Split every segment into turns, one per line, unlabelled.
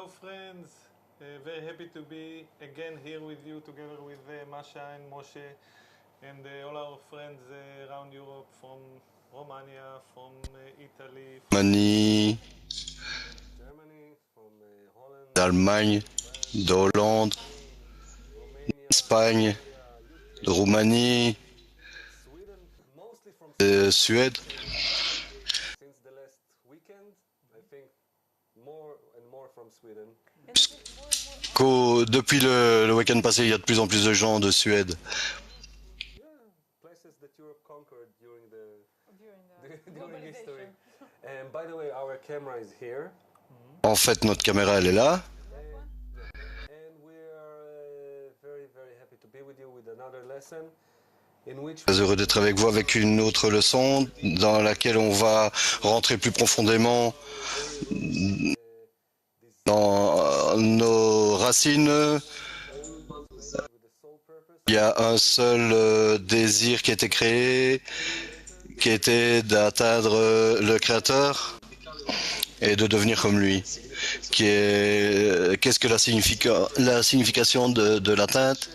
Hello friends, very happy to be again here with you together with Masha and Moshe and all our friends around Europe from Romania, from Italy, from
Roumanie,
Germany, from Holland,
d'Allemagne, de
France,
Hollande,
Romania,
Espagne,
Bulgaria, UK,
de Roumanie,
Sweden, mostly from
de
Sweden
Suède.
since the last weekend. I think more and more from Sweden.
Depuis le week-end passé, il y a de plus en plus de gens de Suède.
Yeah, places that Europe conquered during during history. And by the way, our camera is here.
En fait, notre caméra, elle est là.
And we are very happy to be with you with another lesson in which
Très heureux d'être avec vous avec une autre leçon dans laquelle on va rentrer plus profondément dans nos racines. Il y a un seul désir qui a été créé, qui était d'atteindre le Créateur et de devenir comme lui. Qu'est-ce que la signification de l'atteinte?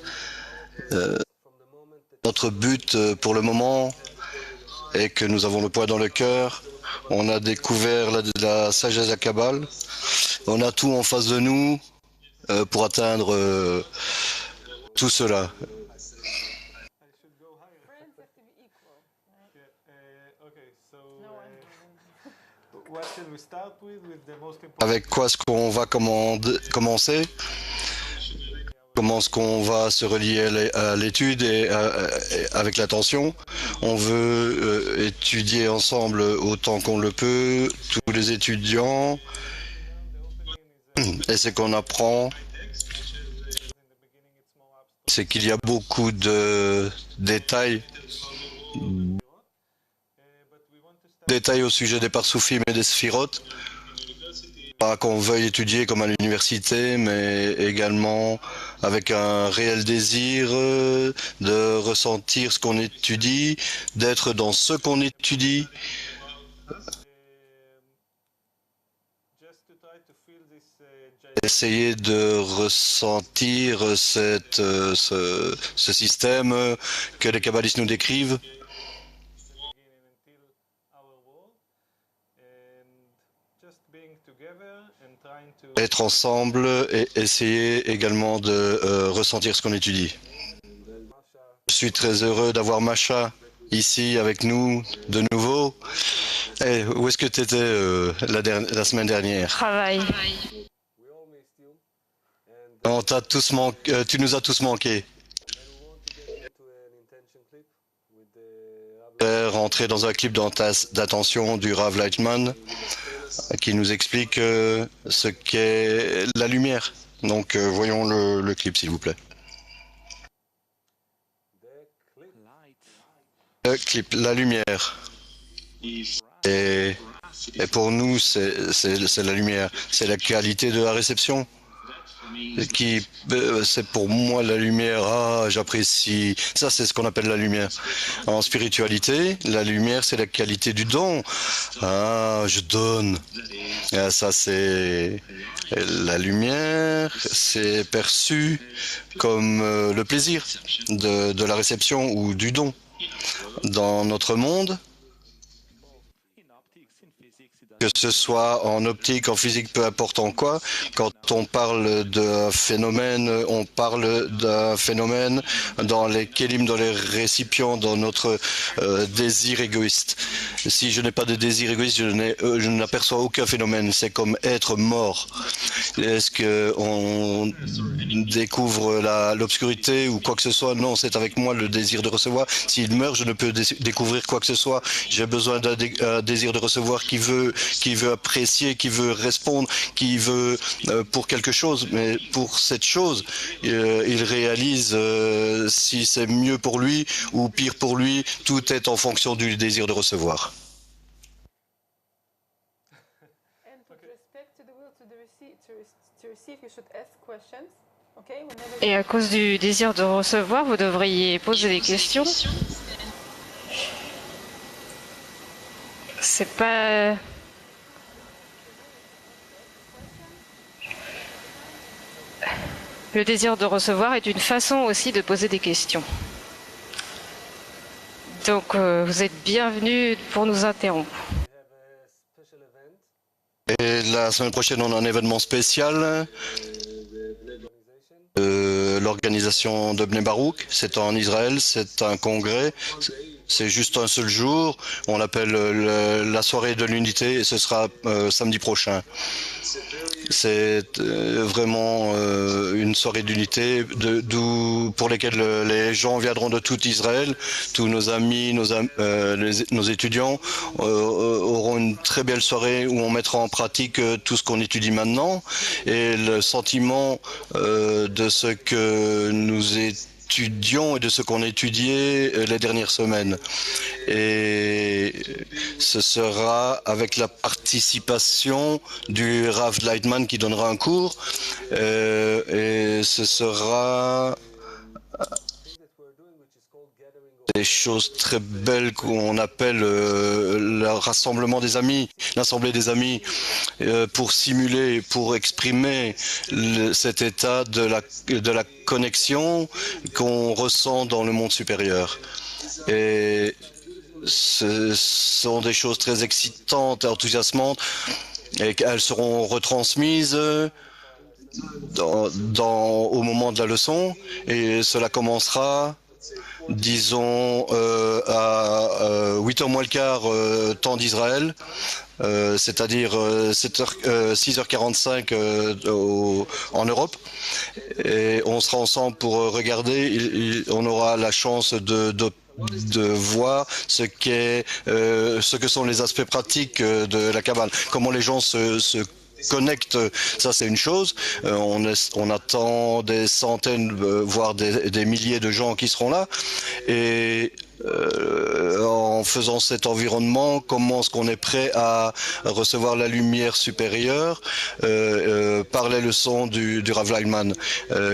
Notre but pour le moment est que nous avons le poids dans le cœur. On a découvert la sagesse de la Kabbale. On a tout en face de nous pour atteindre tout cela. Avec quoi est-ce qu'on va commencer? Comment est-ce qu'on va se relier à l'étude et avec l'attention? On veut étudier ensemble autant qu'on le peut, tous les étudiants. Et ce qu'on apprend, c'est qu'il y a beaucoup de détails au sujet des parsoufim et des sphirotes. Pas qu'on veuille étudier comme à l'université, mais également avec un réel désir de ressentir ce qu'on étudie, d'être dans ce qu'on étudie. Essayer de ressentir ce système que les kabbalistes nous décrivent. Être ensemble et essayer également de ressentir ce qu'on étudie. Je suis très heureux d'avoir Masha ici avec nous de nouveau. Hey, où est-ce que tu étais la semaine dernière?
Travail.
Tu nous as tous manqué. Rentrer dans un clip d'attention du Rav Lightman qui nous explique ce qu'est la lumière. Donc voyons le clip s'il vous plaît. Le clip, la lumière. Et pour nous, c'est la lumière. C'est la qualité de la réception. C'est pour moi la lumière. Ah, j'apprécie. Ça, c'est ce qu'on appelle la lumière. En spiritualité, la lumière, c'est la qualité du don. Ah, je donne. Ah, ça, c'est la lumière. C'est perçu comme le plaisir de la réception ou du don. Dans notre monde, que ce soit en optique, en physique, peu importe en quoi, quand on parle d'un phénomène, on parle d'un phénomène dans les kélim, dans les récipients, dans notre désir égoïste. Si je n'ai pas de désir égoïste, je n'aperçois aucun phénomène. C'est comme être mort. Est-ce qu'on découvre l'obscurité ou quoi que ce soit? Non, c'est avec moi le désir de recevoir. S'il meurt, je ne peux découvrir quoi que ce soit. J'ai besoin d'un désir de recevoir qui veut apprécier, qui veut répondre, qui veut pour quelque chose. Mais pour cette chose, il réalise si c'est mieux pour lui ou pire pour lui. Tout est en fonction du désir de recevoir.
Et à cause du désir de recevoir, vous devriez poser des questions. C'est pas... Le désir de recevoir est une façon aussi de poser des questions. Donc, vous êtes bienvenus pour nous interrompre.
Et la semaine prochaine, on a un événement spécial. L'organisation de Bnei Baruch, c'est en Israël, c'est un congrès, c'est juste un seul jour. On l'appelle la soirée de l'unité et ce sera samedi prochain. C'est vraiment une soirée d'unité pour lesquelles les gens viendront de tout Israël. Tous nos amis, nos étudiants auront une très belle soirée où on mettra en pratique tout ce qu'on étudie maintenant. Et le sentiment de ce que nous étudions et de ce qu'on a étudié les dernières semaines. Et ce sera avec la participation du Rav Leitman qui donnera un cours et ce sera des choses très belles qu'on appelle le rassemblement des amis, l'assemblée des amis, pour simuler, pour exprimer cet état de la connexion qu'on ressent dans le monde supérieur. Et ce sont des choses très excitantes et enthousiasmantes et qu'elles seront retransmises au moment de la leçon et cela commencera disons à 8h moins le quart temps d'Israël, c'est-à-dire 6h45 en Europe. Et on sera ensemble pour regarder, on aura la chance de voir ce que sont les aspects pratiques de la Kabbale, comment les gens se connectent, ça c'est une chose. On attend des centaines, voire des milliers de gens qui seront là. Et en faisant cet environnement, comment est-ce qu'on est prêt à recevoir la lumière supérieure par les leçons du Rav Leitman,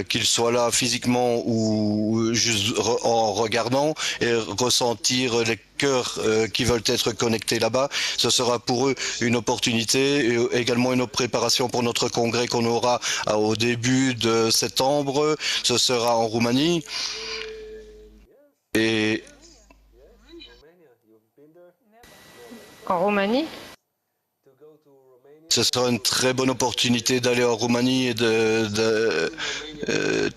qu'il soit là physiquement ou juste en regardant et ressentir les cœurs qui veulent être connectés là-bas. Ce sera pour eux une opportunité et également une préparation pour notre congrès qu'on aura au début de septembre. Ce sera en Roumanie. Et
En Roumanie?
ce sera une très bonne opportunité d'aller en Roumanie et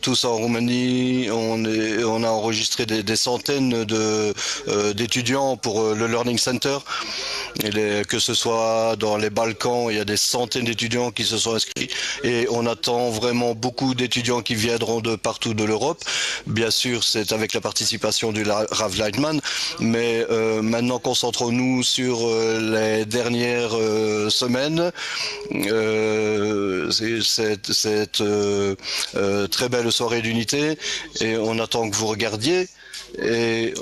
tous en Roumanie. On a enregistré des centaines d'étudiants pour le Learning Center. Que ce soit dans les Balkans, il y a des centaines d'étudiants qui se sont inscrits et on attend vraiment beaucoup d'étudiants qui viendront de partout de l'Europe. Bien sûr, c'est avec la participation du Rav Leitman, mais maintenant concentrons-nous sur les dernières semaines. Cette très belle soirée d'unité et on attend que vous regardiez et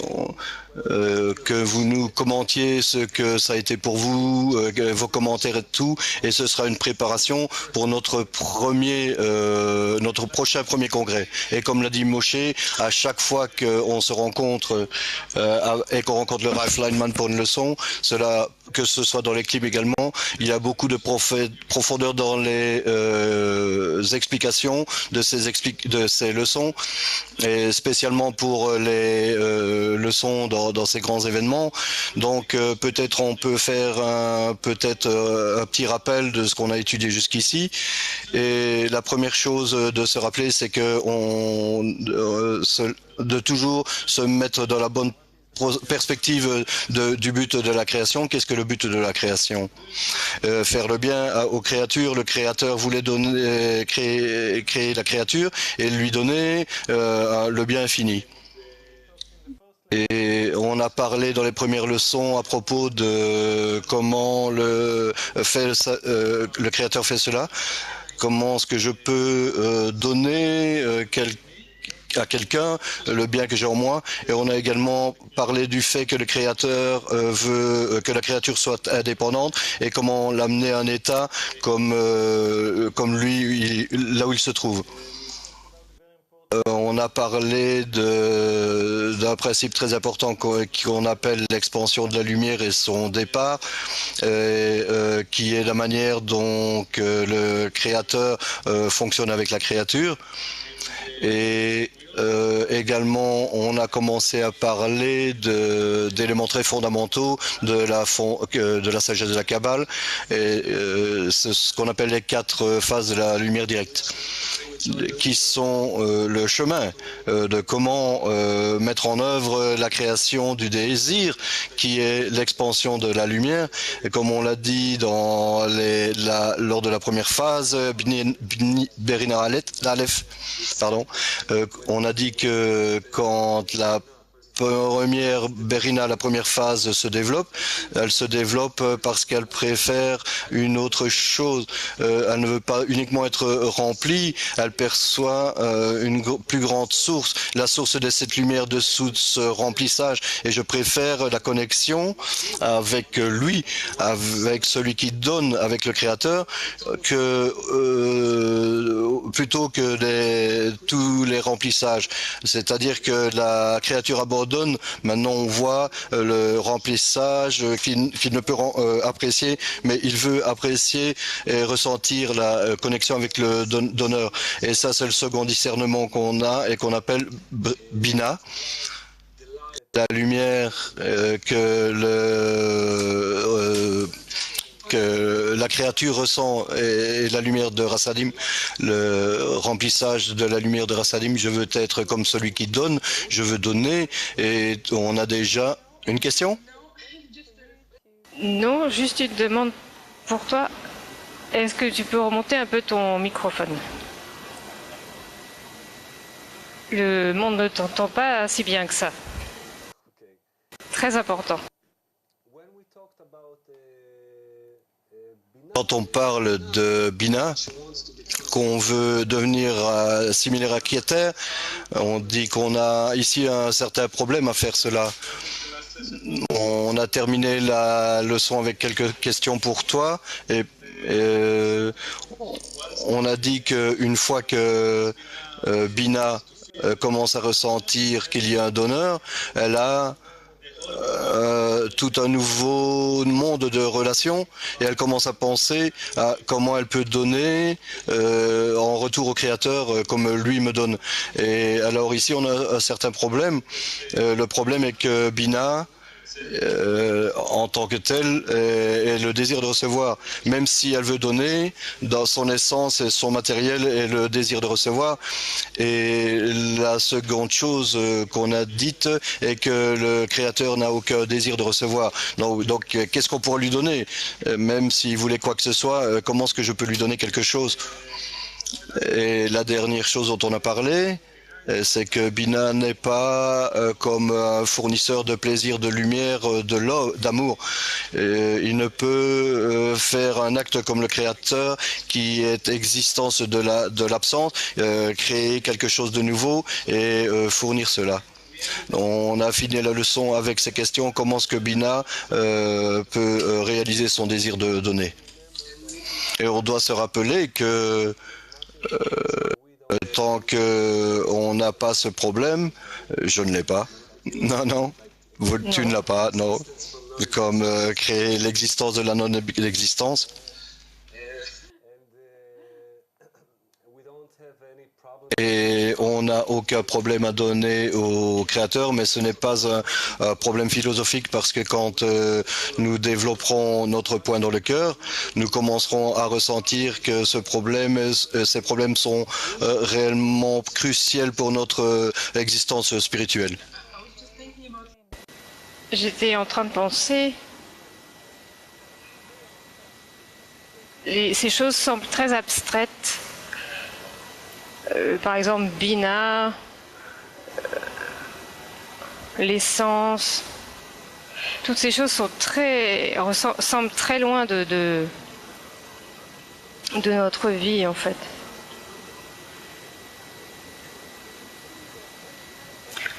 que vous nous commentiez ce que ça a été pour vous, vos commentaires et tout, et ce sera une préparation pour notre prochain premier congrès. Et comme l'a dit Moshe, à chaque fois qu'on se rencontre et qu'on rencontre le Rav Leitman pour une leçon, que ce soit dans les clips également, il y a beaucoup de profondeur dans les explications de ces leçons, et spécialement pour les leçons dans ces grands événements. Donc peut-être on peut faire un petit rappel de ce qu'on a étudié jusqu'ici. Et la première chose de se rappeler, c'est que de toujours se mettre dans la bonne perspective du but de la création. Qu'est-ce que le but de la création? Faire le bien aux créatures. Le créateur voulait créer la créature et lui donner le bien infini. Et on a parlé dans les premières leçons à propos de comment le créateur fait cela. Comment est-ce que je peux donner à quelqu'un le bien que j'ai en moi. Et on a également parlé du fait que le créateur veut que la créature soit indépendante et comment l'amener à un état comme lui, là où il se trouve. On on a parlé d'un principe très important qu'on appelle l'expansion de la lumière et son départ, qui est la manière dont le créateur fonctionne avec la créature. Et également, on a commencé à parler d'éléments très fondamentaux de la sagesse de la Kabbale, et c'est ce qu'on appelle les 4 phases de la lumière directe, qui sont le chemin de comment mettre en œuvre la création du désir, qui est l'expansion de la lumière. Et comme on l'a dit lors de la première phase, Berina Aleph, pardon, on a dit que quand la première phase se développe, elle se développe parce qu'elle préfère une autre chose. Elle ne veut pas uniquement être remplie, elle perçoit une plus grande source, la source de cette lumière dessous de ce remplissage. Et je préfère la connexion avec lui, avec celui qui donne, avec le Créateur, plutôt que tous les remplissages. C'est-à-dire que la créature abandonne. Maintenant, on voit le remplissage qu'il ne peut apprécier, mais il veut apprécier et ressentir la connexion avec le donneur. Et ça, c'est le second discernement qu'on a et qu'on appelle Bina. La lumière que la créature ressent et la lumière de Rasadim, le remplissage de la lumière de Rasadim. Je veux être comme celui qui donne, je veux donner. Et on a déjà une question?
Non, juste une demande pour toi. Est-ce que tu peux remonter un peu ton microphone? Le monde ne t'entend pas si bien que ça. Très important.
Quand on parle de Bina, qu'on veut devenir similaire à Keter, on dit qu'on a ici un certain problème à faire cela. On a terminé la leçon avec quelques questions pour toi et on a dit qu'une fois que Bina commence à ressentir qu'il y a un donneur, elle a tout un nouveau monde de relations et elle commence à penser à comment elle peut donner en retour au Créateur comme lui me donne. Et alors ici on a un certain problème. Le problème est que Bina en tant que telle est le désir de recevoir, même si elle veut donner, dans son essence et son matériel est le désir de recevoir. Et la seconde chose qu'on a dite est que le Créateur n'a aucun désir de recevoir. Donc qu'est-ce qu'on pourrait lui donner? Même s'il voulait quoi que ce soit, comment est-ce que je peux lui donner quelque chose? Et la dernière chose dont on a parlé, c'est que Bina n'est pas comme un fournisseur de plaisir, de lumière, d'amour. Il ne peut faire un acte comme le Créateur qui est existence de l'absence, créer quelque chose de nouveau et fournir cela. On a fini la leçon avec ces questions. Comment est-ce que Bina peut réaliser son désir de donner? Et on doit se rappeler que tant qu'on n'a pas ce problème, je ne l'ai pas. Non, tu ne l'as pas, non. Comme créer l'existence de la non-existence. Et on n'a aucun problème à donner au Créateur, mais ce n'est pas un problème philosophique parce que quand nous développerons notre point dans le cœur, nous commencerons à ressentir que ces problèmes sont réellement cruciaux pour notre existence spirituelle.
J'étais en train de penser, ces choses semblent très abstraites. Par exemple, Bina, l'essence, toutes ces choses semblent très loin de notre vie en fait.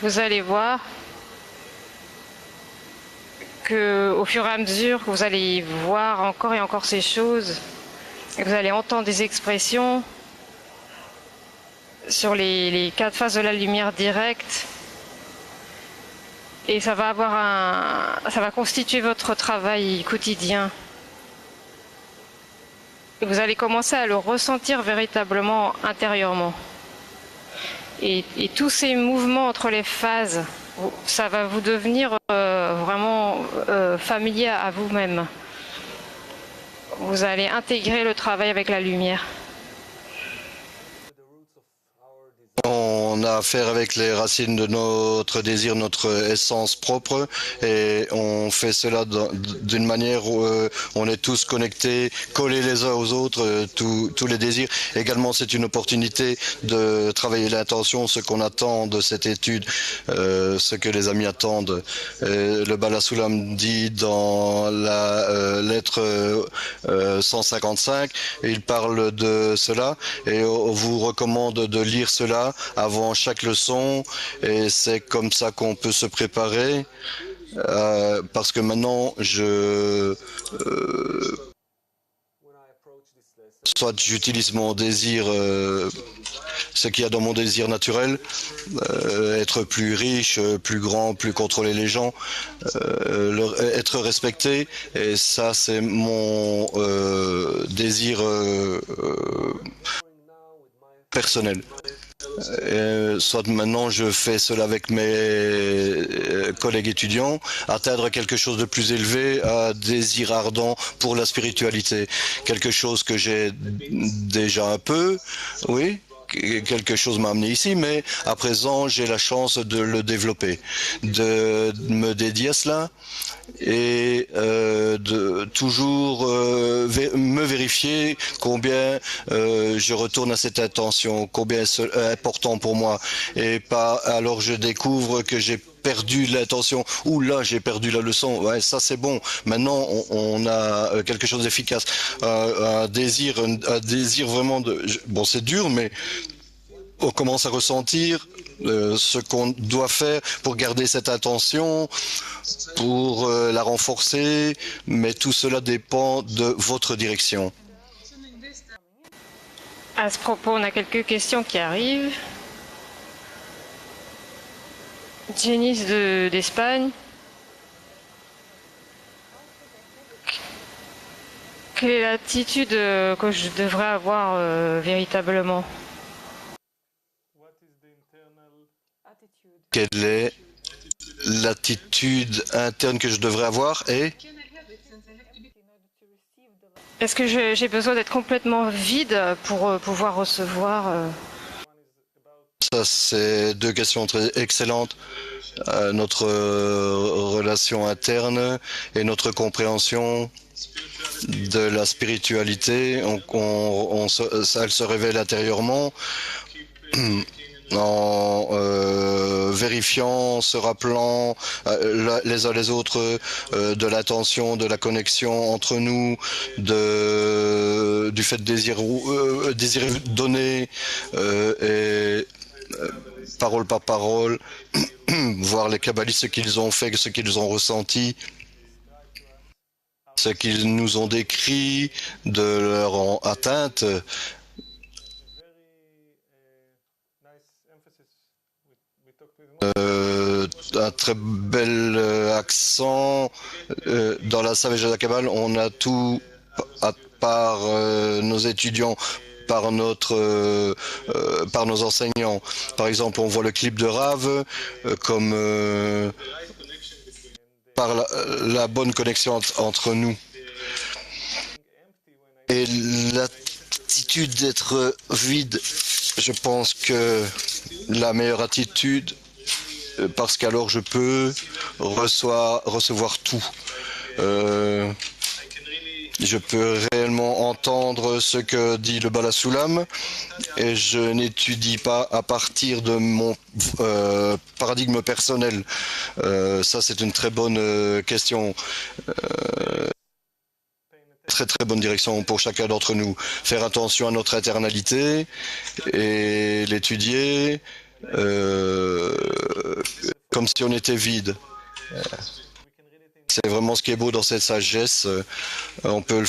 Vous allez voir que au fur et à mesure que vous allez voir encore et encore ces choses, et que vous allez entendre des expressions, sur les quatre phases de la lumière directe. Et ça va constituer votre travail quotidien. Et vous allez commencer à le ressentir véritablement intérieurement. Et tous ces mouvements entre les phases, ça va vous devenir vraiment familier à vous-même. Vous allez intégrer le travail avec la lumière.
On a affaire avec les racines de notre désir, notre essence propre, et on fait cela d'une manière où on est tous connectés, collés les uns aux autres, tous les désirs. Également, c'est une opportunité de travailler l'intention, ce qu'on attend de cette étude, ce que les amis attendent. Le Bala Soulam dit dans la lettre 155, il parle de cela, et on vous recommande de lire cela avant chaque leçon, et c'est comme ça qu'on peut se préparer, parce que maintenant soit j'utilise mon désir, ce qu'il y a dans mon désir naturel, être plus riche, plus grand, plus contrôler les gens, être respecté, et ça c'est mon désir personnel. Soit maintenant je fais cela avec mes collègues étudiants, atteindre quelque chose de plus élevé, un désir ardent pour la spiritualité, quelque chose que j'ai déjà un peu, oui, quelque chose m'a amené ici, mais à présent j'ai la chance de le développer, de me dédier à cela, et de toujours me vérifier combien je retourne à cette intention, combien c'est important pour moi, et pas alors je découvre que j'ai perdu l'intention, ou là j'ai perdu la leçon, ouais, ça c'est bon, maintenant on a quelque chose d'efficace, un désir vraiment de, bon c'est dur, mais on commence à ressentir ce qu'on doit faire pour garder cette intention, pour la renforcer, mais tout cela dépend de votre direction.
À ce propos, on a quelques questions qui arrivent. Janice d'Espagne. Quelle est l'attitude que je devrais avoir véritablement?
Quelle est l'attitude interne que je devrais avoir, et
est-ce que j'ai besoin d'être complètement vide pour pouvoir recevoir
ça c'est deux questions très excellentes. Notre relation interne et notre compréhension de la spiritualité, elle se révèle intérieurement en vérifiant, se rappelant les uns les autres de l'attention, de la connexion entre nous, du fait de désirer donner, et parole par parole, voir les kabbalistes, ce qu'ils ont fait, ce qu'ils ont ressenti, ce qu'ils nous ont décrit de leur atteinte. Un très bel accent dans la Savage de la Kabbale. On a tout à part nos étudiants, par nos enseignants. Par exemple, on voit le clip de Rav comme par la bonne connexion entre nous. Et l'attitude d'être vide, je pense que la meilleure attitude, parce qu'alors je peux recevoir tout. Je peux réellement entendre ce que dit le Bala Soulam, et je n'étudie pas à partir de mon paradigme personnel. Ça, c'est une très bonne question. Très très bonne direction pour chacun d'entre nous. Faire attention à notre éternalité et l'étudier comme si on était vide. C'est vraiment ce qui est beau dans cette sagesse. On peut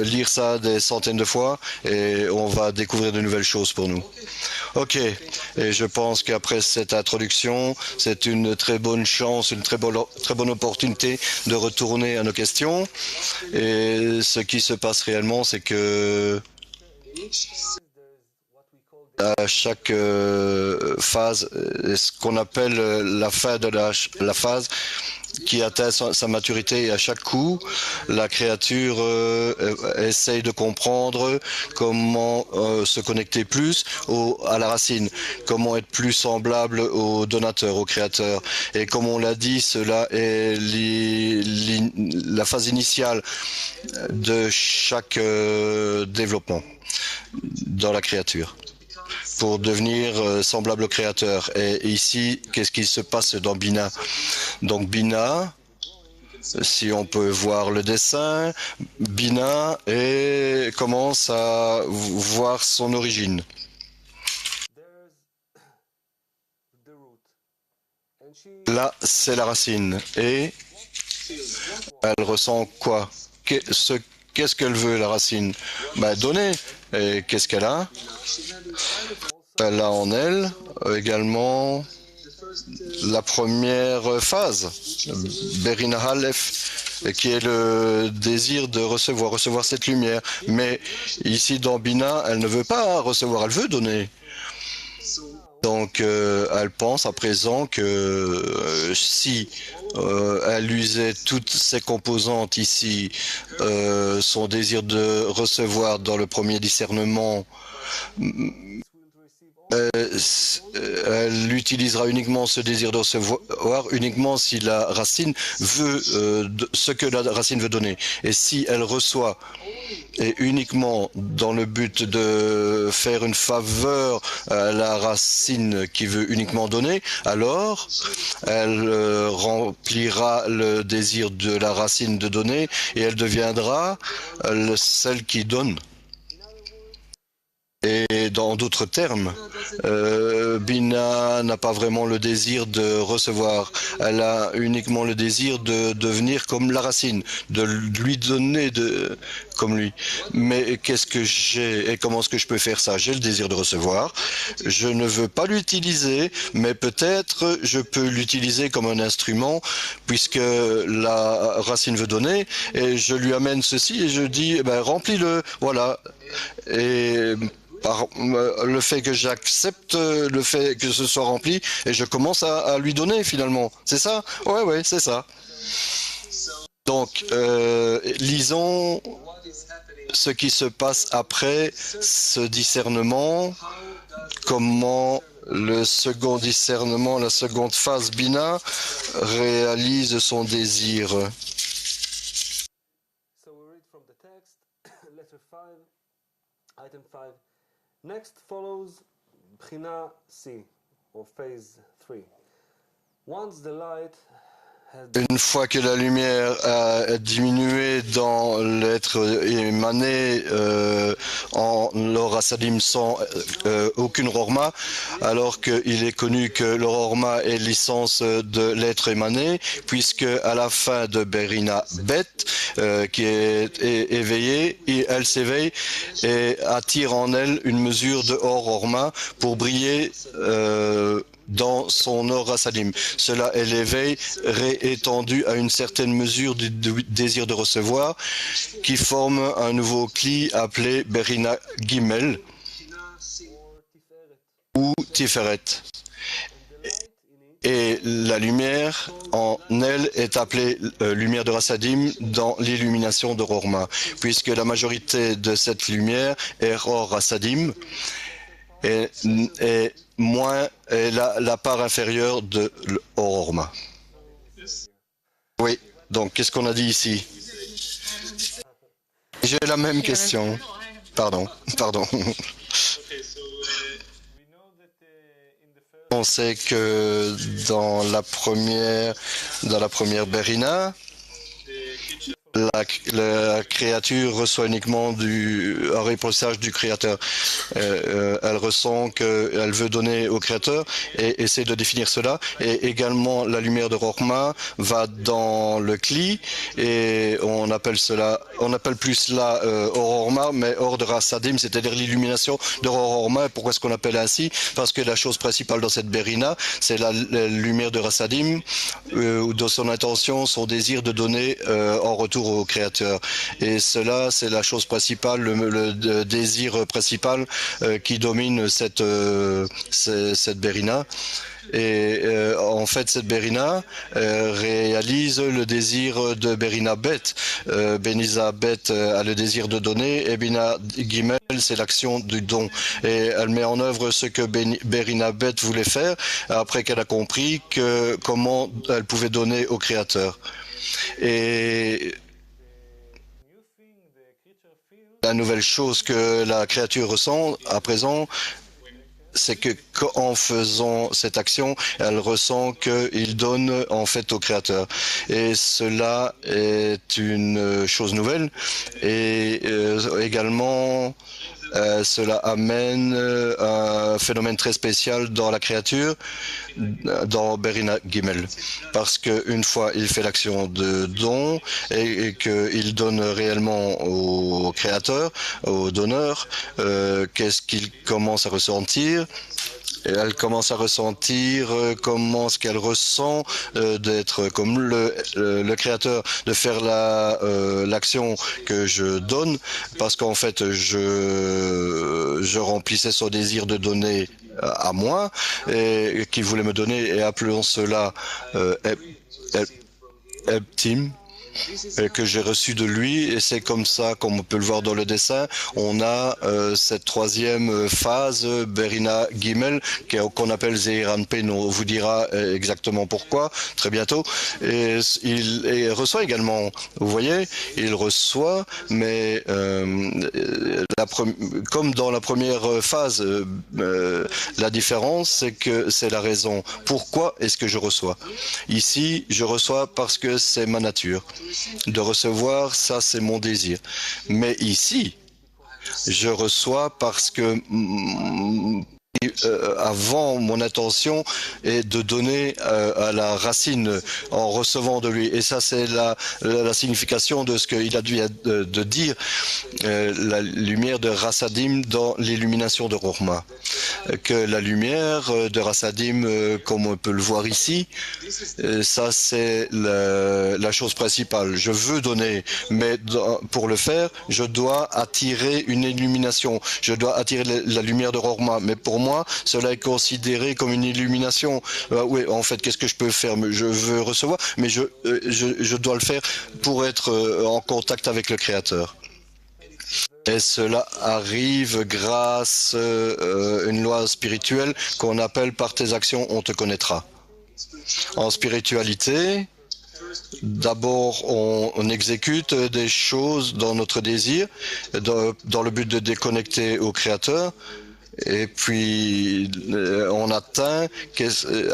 lire ça des centaines de fois et on va découvrir de nouvelles choses pour nous. Ok, et je pense qu'après cette introduction, c'est une très bonne chance, une très bonne opportunité de retourner à nos questions. Et ce qui se passe réellement, c'est que à chaque phase, ce qu'on appelle la fin de la phase, qui atteint sa maturité et à chaque coup, la créature essaye de comprendre comment se connecter plus à la racine, comment être plus semblable au donateur, au créateur. Et comme on l'a dit, cela est la phase initiale de chaque développement dans la créature pour devenir semblable au créateur. Et ici, qu'est-ce qui se passe dans Bina? Donc Bina, si on peut voir le dessin, Bina commence à voir son origine. Là, c'est la racine. Et elle ressent quoi? Qu'est-ce qu'elle veut, la racine? Donner. Et qu'est-ce qu'elle a? Elle a en elle également la première phase, Berina Halef, qui est le désir de recevoir cette lumière. Mais ici, dans Bina, elle ne veut pas recevoir, elle veut donner. Donc, elle pense à présent que si elle usait toutes ses composantes ici, son désir de recevoir dans le premier discernement, elle utilisera uniquement ce désir de recevoir uniquement si la racine veut ce que la racine veut donner. Et si elle reçoit et uniquement dans le but de faire une faveur à la racine qui veut uniquement donner, alors elle remplira le désir de la racine de donner et elle deviendra celle qui donne. Et dans d'autres termes, Bina n'a pas vraiment le désir de recevoir. Elle a uniquement le désir de devenir comme la racine, de lui donner comme lui. Mais qu'est-ce que j'ai et comment est-ce que je peux faire ça? J'ai le désir de recevoir. Je ne veux pas l'utiliser, mais peut-être je peux l'utiliser comme un instrument puisque la racine veut donner et je lui amène ceci et je dis, remplis-le, voilà. Et par le fait que j'accepte le fait que ce soit rempli et je commence à lui donner finalement. C'est ça? Ouais, c'est ça. Donc, lisons ce qui se passe après ce discernement, comment le second discernement, la seconde phase Bina, réalise son désir.
Next follows Bchina C, or phase 3. Once the light
Une fois que la lumière a diminué dans l'être émané en l'aura sadim sans aucune rorma, alors qu'il est connu que le rorma est licence de l'être émané, puisque à la fin de Berina Bet, qui est éveillée, elle s'éveille et attire en elle une mesure de or rorma pour briller dans son aura sadim. Cela est l'éveil réétendu à une certaine mesure du désir de recevoir qui forme un nouveau cli appelé Berina Gimel ou Tiferet. Et la lumière en elle est appelée lumière de Rassadim dans l'illumination de Rorma, puisque la majorité de cette lumière est Ror Rassadim et moins est la part inférieure de l'Orma. Oui, donc qu'est-ce qu'on a dit ici? J'ai la même question. Pardon. On sait que dans la première Berina, la créature reçoit uniquement un reprochage du Créateur. Elle ressent qu'elle veut donner au Créateur et essaie de définir cela. Et également, la lumière de Rochma va dans le Kli et on appelle plus cela Or mais Or de Rasadim, c'est-à-dire l'illumination de Or. Pourquoi est-ce qu'on appelle ainsi? Parce que la chose principale dans cette Berina, c'est la lumière de Rasadim, dans son intention, son désir de donner en retour au Créateur. Et cela, c'est la chose principale, le désir principal qui domine cette Berina. Et en fait, cette Berina réalise le désir de Berina Bet. Beniza Bet a le désir de donner et Bina Gimel, c'est l'action du don. Et elle met en œuvre ce que Berina Bet voulait faire après qu'elle a compris comment elle pouvait donner au Créateur. Et la nouvelle chose que la créature ressent à présent, c'est que en faisant cette action, elle ressent qu'il donne en fait au Créateur. Et cela est une chose nouvelle. Et également, cela amène un phénomène très spécial dans la créature, dans Berina Gimel. Parce qu'une fois il fait l'action de don et qu'il donne réellement au Créateur, au donneur, qu'est-ce qu'il commence à ressentir? Et elle commence à ressentir comment ce qu'elle ressent d'être comme le Créateur, de faire l'action que je donne, parce qu'en fait je remplissais son désir de donner à moi et qu'il voulait me donner, et appelons cela Eptim, que j'ai reçu de lui, et c'est comme ça, comme on peut le voir dans le dessin, on a cette troisième phase, Berina Gimel, qu'on appelle Zeir Anpin. On vous dira exactement pourquoi, très bientôt. Et il reçoit également, vous voyez, il reçoit, mais comme dans la première phase, la différence, c'est que c'est la raison. Pourquoi est-ce que je reçois? Ici, je reçois parce que c'est ma nature. De recevoir, ça c'est mon désir. Mais ici, je reçois parce que avant, mon intention est de donner à la racine en recevant de lui. Et ça, c'est la signification de ce qu'il a dû de dire, la lumière de Rasadim dans l'illumination de Rochma. Que la lumière de Rasadim, comme on peut le voir ici, ça c'est la chose principale. Je veux donner, mais pour le faire, je dois attirer une illumination. Je dois attirer la lumière de Rochma. Mais pour moi, cela est considéré comme une illumination. Oui, en fait, qu'est-ce que je peux faire? Je veux recevoir, mais je dois le faire pour être en contact avec le Créateur. Et cela arrive grâce à une loi spirituelle qu'on appelle « par tes actions, on te connaîtra ». En spiritualité, d'abord, on exécute des choses dans notre désir, dans le but de déconnecter au Créateur. Et puis, on atteint.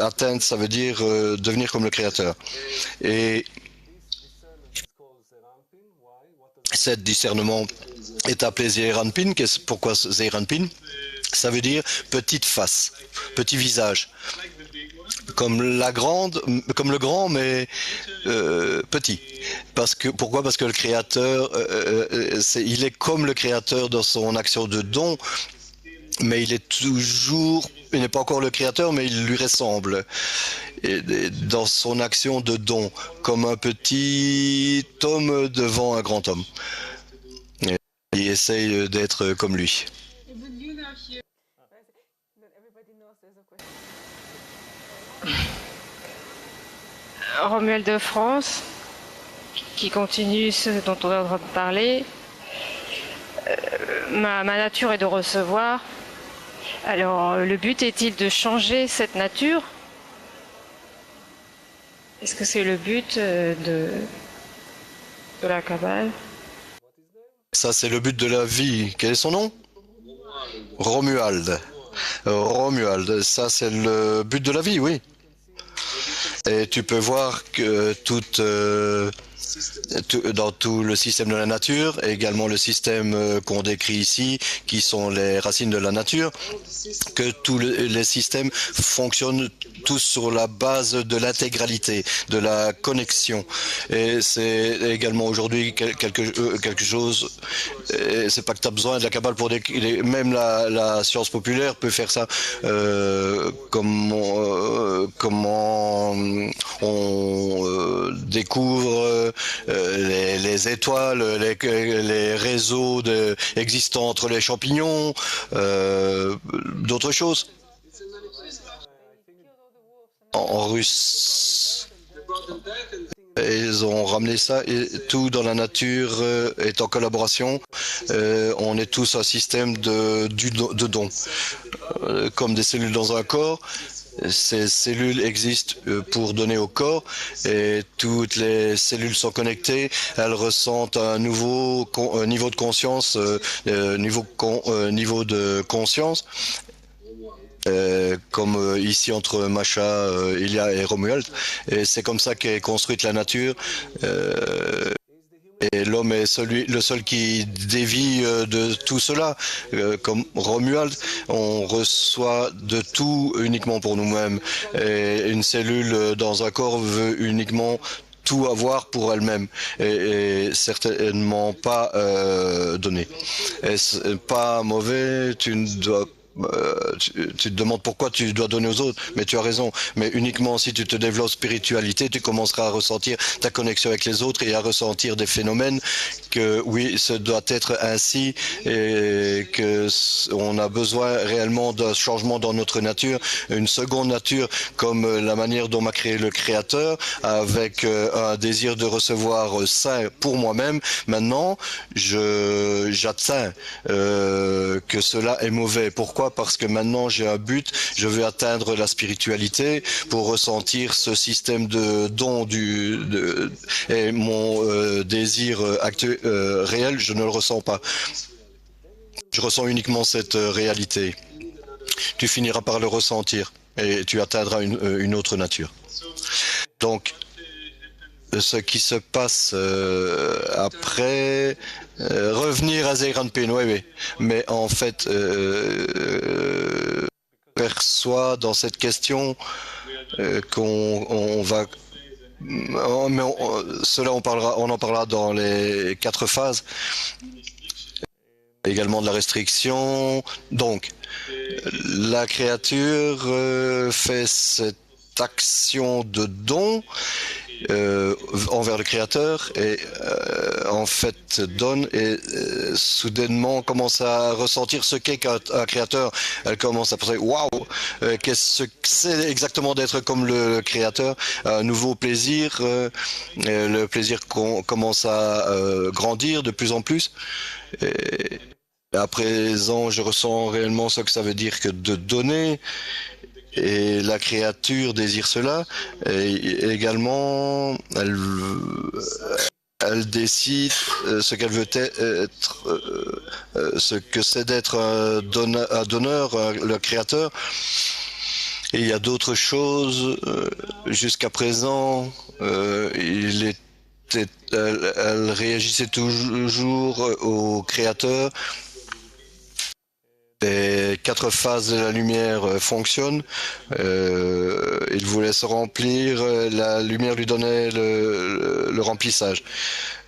Atteindre, ça veut dire devenir comme le Créateur. Et cet discernement est appelé Zeir Anpin. Pourquoi Zeir Anpin? Ça veut dire petite face, petit visage. Comme le grand, mais petit. Pourquoi? Parce que le Créateur, il est comme le Créateur dans son action de don, mais il n'est pas encore le Créateur, mais il lui ressemble. Et dans son action de don, comme un petit homme devant un grand homme. Et il essaye d'être comme lui.
Romuald de France, qui continue ce dont on est en train de parler. Ma nature est de recevoir. Alors, le but est-il de changer cette nature? Est-ce que c'est le but de la Kabbale?
Ça, c'est le but de la vie. Quel est son nom? Romuald. Romuald, ça, c'est le but de la vie, oui. Et tu peux voir que toute dans tout le système de la nature, et également le système qu'on décrit ici, qui sont les racines de la nature, que tous les systèmes fonctionnent tous sur la base de l'intégralité, de la connexion. Et c'est également aujourd'hui quelque chose, c'est pas que tu as besoin de la Kabbale pour décrire, même la science populaire peut faire ça, comment on découvre les étoiles, les réseaux existants entre les champignons, d'autres choses. En russe, ils ont ramené ça et tout dans la nature est en collaboration. On est tous un système de dons. Comme des cellules dans un corps, ces cellules existent pour donner au corps et toutes les cellules sont connectées. Elles ressentent un nouveau niveau de conscience, niveau de conscience. Comme ici entre Masha, Ilia et Romuald. Et c'est comme ça qu'est construite la nature. Et l'homme est le seul qui dévie de tout cela. Comme Romuald, on reçoit de tout uniquement pour nous-mêmes. Et une cellule dans un corps veut uniquement tout avoir pour elle-même et certainement pas donner. Est-ce pas mauvais? Tu ne dois tu te demandes pourquoi tu dois donner aux autres, mais tu as raison. Mais uniquement si tu te développes spiritualité, tu commenceras à ressentir ta connexion avec les autres et à ressentir des phénomènes que oui, ce doit être ainsi et que on a besoin réellement d'un changement dans notre nature, une seconde nature comme la manière dont m'a créé le Créateur, avec un désir de recevoir sain pour moi-même. Maintenant, j'atteins que cela est mauvais. Pourquoi? Parce que maintenant j'ai un but, je veux atteindre la spiritualité pour ressentir ce système de don et mon désir actuel, réel, je ne le ressens pas. Je ressens uniquement cette réalité. Tu finiras par le ressentir et tu atteindras une autre nature. Donc, ce qui se passe après, revenir à Zeiranpin, oui. Mais en fait, perçoit dans cette question qu'on va... Mais on en parlera dans les 4 phases. Également de la restriction. Donc, la créature fait cette action de don envers le Créateur et en fait donne et soudainement commence à ressentir ce qu'est un créateur. Elle commence à penser waouh, qu'est-ce que c'est exactement d'être comme le Créateur, un nouveau plaisir, le plaisir commence à grandir de plus en plus. Et à présent, je ressens réellement ce que ça veut dire que de donner. Et la créature désire cela. Et également, elle décide ce qu'elle veut être, ce que c'est d'être un donneur, le créateur. Et il y a d'autres choses. Jusqu'à présent, elle réagissait toujours au créateur. Les 4 phases de la lumière fonctionnent. Il voulait se remplir, la lumière lui donnait le remplissage.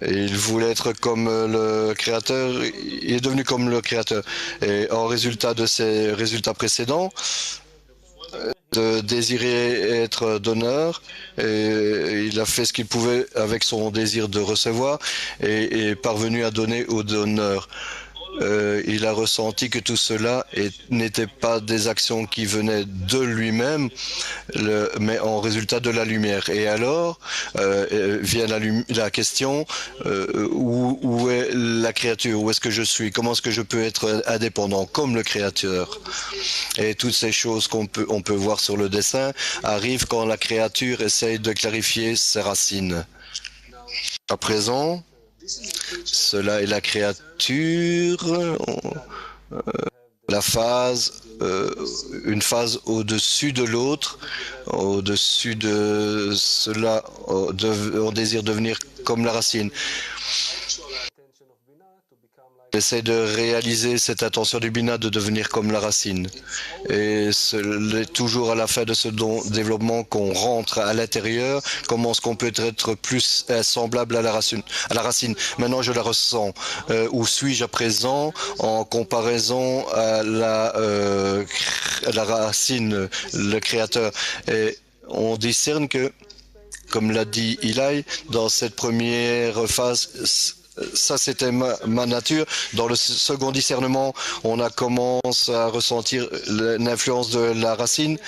Et il voulait être comme le Créateur, il est devenu comme le Créateur. Et en résultat de ses résultats précédents, de désirer être donneur, et il a fait ce qu'il pouvait avec son désir de recevoir et est parvenu à donner au donneur. Il a ressenti que tout cela n'était pas des actions qui venaient de lui-même, mais en résultat de la lumière. Et alors vient la question, où est la créature? Où est-ce que je suis? Comment est-ce que je peux être indépendant comme le Créateur? Et toutes ces choses qu'on peut voir sur le dessin arrivent quand la créature essaye de clarifier ses racines. À présent, cela est la créature, la phase, une phase au-dessus de l'autre, au-dessus de cela, on désire devenir comme la racine. Essaie de réaliser cette intention du Bina de devenir comme la racine. Et c'est toujours à la fin de ce développement qu'on rentre à l'intérieur. Comment est-ce qu'on peut être plus semblable à la racine? Maintenant, je la ressens. Où suis-je à présent en comparaison à la racine, le créateur? Et on discerne que, comme l'a dit Eli, dans cette première phase, ça, c'était ma nature. Dans le second discernement, on a commencé à ressentir l'influence de la racine,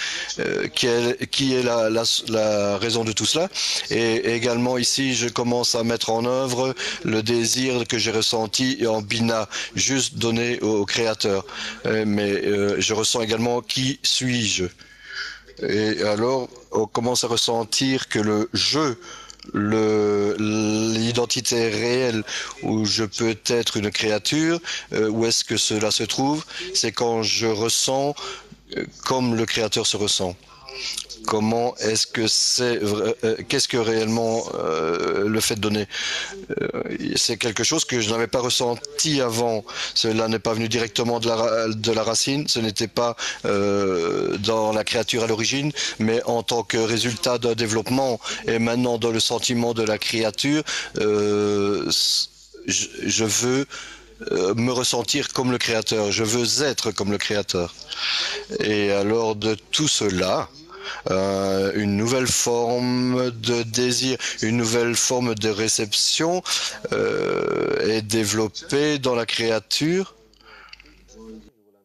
qui est la raison de tout cela. Et également ici, je commence à mettre en œuvre le désir que j'ai ressenti en Bina, juste donné au Créateur. Mais je ressens également qui suis-je. Et alors, on commence à ressentir que le jeu, l'identité réelle où je peux être une créature, où est-ce que cela se trouve? C'est quand je ressens comme le Créateur se ressent. Comment est-ce que qu'est-ce que réellement le fait de donner? C'est quelque chose que je n'avais pas ressenti avant. Cela n'est pas venu directement de la racine, ce n'était pas dans la créature à l'origine, mais en tant que résultat d'un développement et maintenant dans le sentiment de la créature, je veux me ressentir comme le Créateur, je veux être comme le Créateur. Et alors de tout cela, une nouvelle forme de désir, une nouvelle forme de réception est développée dans la créature.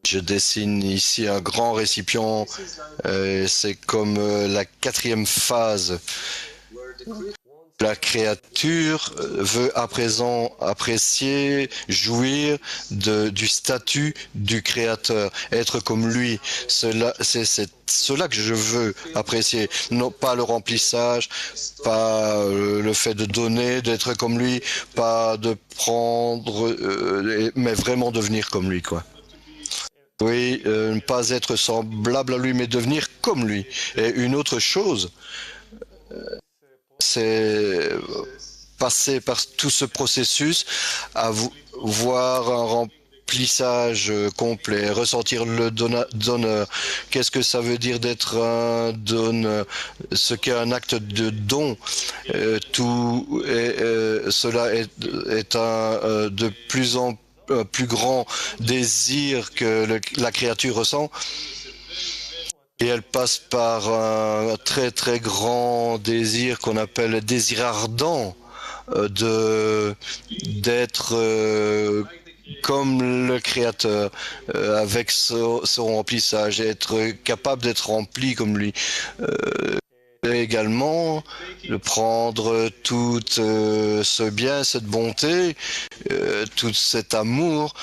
Je dessine ici un grand récipient, c'est comme la quatrième phase. La créature veut à présent apprécier, jouir du statut du créateur, être comme lui. C'est cela que je veux apprécier, non pas le remplissage, pas le fait de donner, d'être comme lui, pas de prendre, mais vraiment devenir comme lui, quoi. Oui, ne pas être semblable à lui, mais devenir comme lui. Et une autre chose, c'est passer par tout ce processus à voir un remplissage complet, ressentir le donneur. Qu'est-ce que ça veut dire d'être un donneur? Ce qu'est un acte de don. Cela est un de plus en plus grand désir que la créature ressent. Et elle passe par un très très grand désir qu'on appelle le désir ardent d'être comme le Créateur, avec son remplissage, être capable d'être rempli comme lui. Et également, de prendre tout ce bien, cette bonté, tout cet amour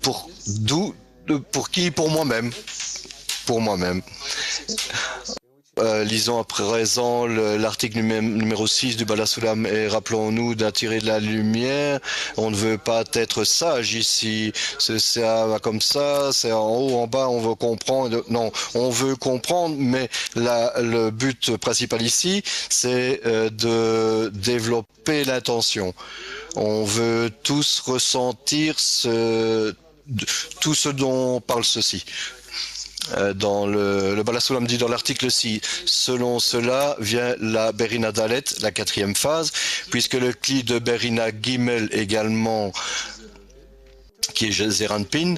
pour qui? Pour moi-même. Pour moi-même. Lisons à présent l'article numéro 6 du Bala Sulam et rappelons-nous d'attirer de la lumière. On ne veut pas être sage ici. Ça va comme ça, c'est en haut, en bas, on veut comprendre. Non, on veut comprendre, mais le but principal ici, c'est de développer l'intention. On veut tous ressentir tout ce dont parle ceci. Dans le Bala Sulam dit dans l'article 6, selon cela vient la Berina Dalet, la quatrième phase, puisque le cli de Berina Gimel également, qui est Zeranpin,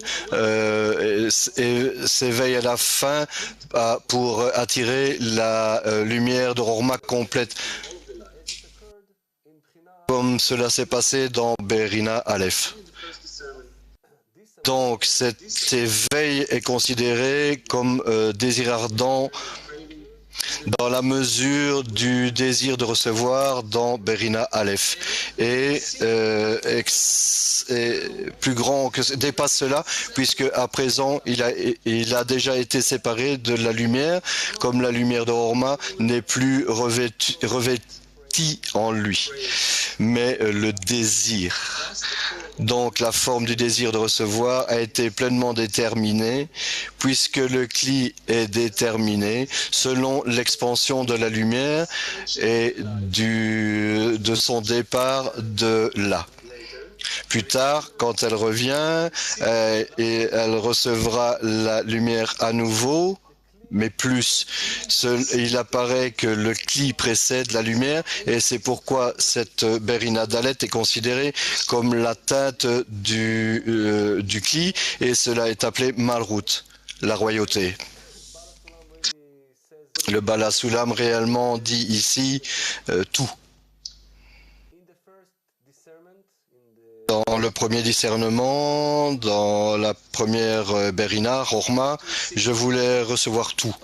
s'éveille à la fin pour attirer la lumière de Rorma complète, comme cela s'est passé dans Berina Aleph. Donc cet éveil est considéré comme désir ardent dans la mesure du désir de recevoir dans Berina Aleph et plus grand que dépasse cela, puisque à présent il a déjà été séparé de la lumière, comme la lumière de Horma n'est plus revêtie en lui, mais le désir Donc la forme du désir de recevoir a été pleinement déterminée, puisque le cli est déterminé selon l'expansion de la lumière et de son départ de là. Plus tard, quand elle revient, et elle recevra la lumière à nouveau, mais plus. Il apparaît que le cli précède la lumière et c'est pourquoi cette Berina Dalet est considérée comme la teinte du cli et cela est appelé Malrout, la royauté. Le Bala Sulam réellement dit ici tout. Dans le premier discernement, dans la première Berina, Rorma, je voulais recevoir tout.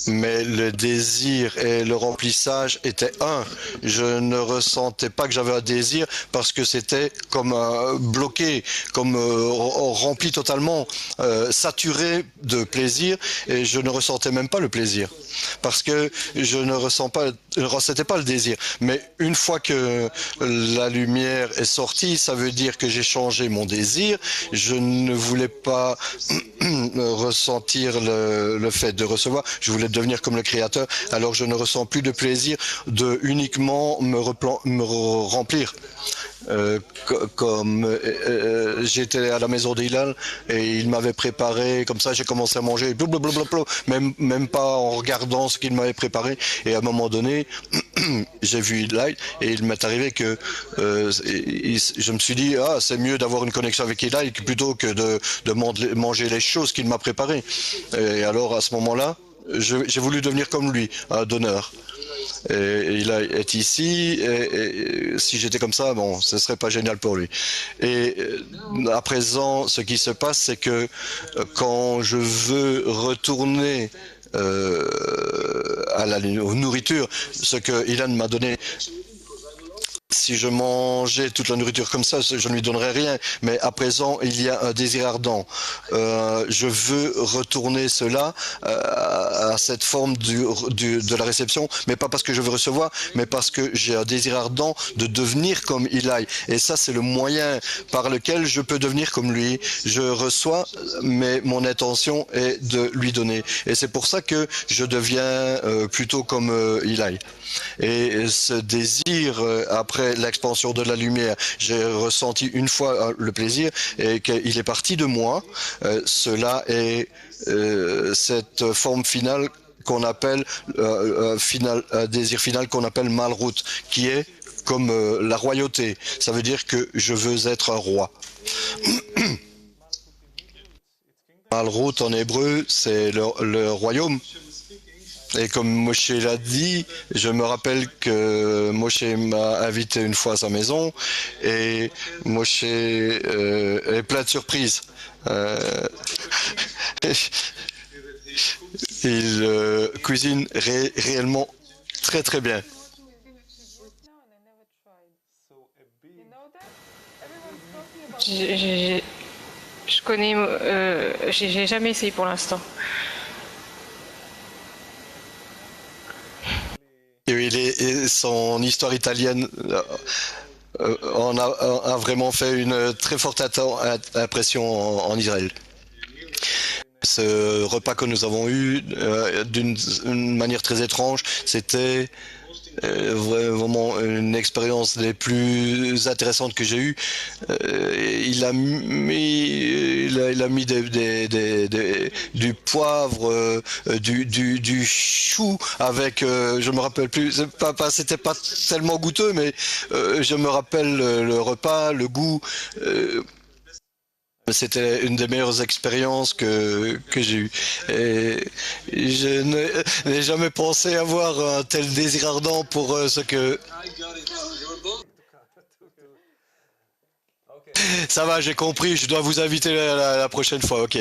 Mais le désir et le remplissage étaient un. Je ne ressentais pas que j'avais un désir parce que c'était comme bloqué, comme rempli totalement, saturé de plaisir et je ne ressentais même pas le plaisir parce que je ne ressentais pas le désir. Mais une fois que la lumière est sortie, ça veut dire que j'ai changé mon désir. Je ne voulais pas ressentir le fait de recevoir. Je voulais devenir comme le Créateur. Alors je ne ressens plus de plaisir de uniquement me remplir. J'étais à la maison d'Hilal et il m'avait préparé comme ça, j'ai commencé à manger blablabla, même pas en regardant ce qu'il m'avait préparé et à un moment donné j'ai vu Hilal et il m'est arrivé que je me suis dit c'est mieux d'avoir une connexion avec Hilal plutôt que de manger les choses qu'il m'a préparées et alors à ce moment-là j'ai voulu devenir comme lui, un donneur. Et il est ici, et si j'étais comme ça, bon, ce serait pas génial pour lui. Et à présent, ce qui se passe, c'est que quand je veux retourner aux nourritures, ce que Ilan m'a donné, si je mangeais toute la nourriture comme ça, je ne lui donnerais rien. Mais à présent, il y a un désir ardent. Je veux retourner cela à cette forme de la réception, mais pas parce que je veux recevoir, mais parce que j'ai un désir ardent de devenir comme Ilaï. Et ça, c'est le moyen par lequel je peux devenir comme lui. Je reçois, mais mon intention est de lui donner. Et c'est pour ça que je deviens plutôt comme Ilaï. Et ce désir, après l'expansion de la lumière, j'ai ressenti une fois le plaisir et qu'il est parti de moi. Cela est cette forme finale qu'on appelle désir final qu'on appelle Malrout, qui est comme la royauté. Ça veut dire que je veux être un roi. Malrout en hébreu, c'est le royaume. Et comme Moshe l'a dit, je me rappelle que Moshe m'a invité une fois à sa maison et Moshe est plein de surprises. Il cuisine réellement très très bien.
Je connais, j'ai jamais essayé pour l'instant.
Son histoire italienne a vraiment fait une très forte impression en Israël. Ce repas que nous avons eu d'une manière très étrange, c'était vraiment une expérience des plus intéressantes que j'ai eues. Il a mis du poivre, du chou avec, je me rappelle plus, c'était pas tellement goûteux, mais je me rappelle le repas, le goût. C'était une des meilleures expériences que j'ai eues. Et je n'ai jamais pensé avoir un tel désir ardent pour ce que... Ça va, j'ai compris, je dois vous inviter la prochaine fois, ok.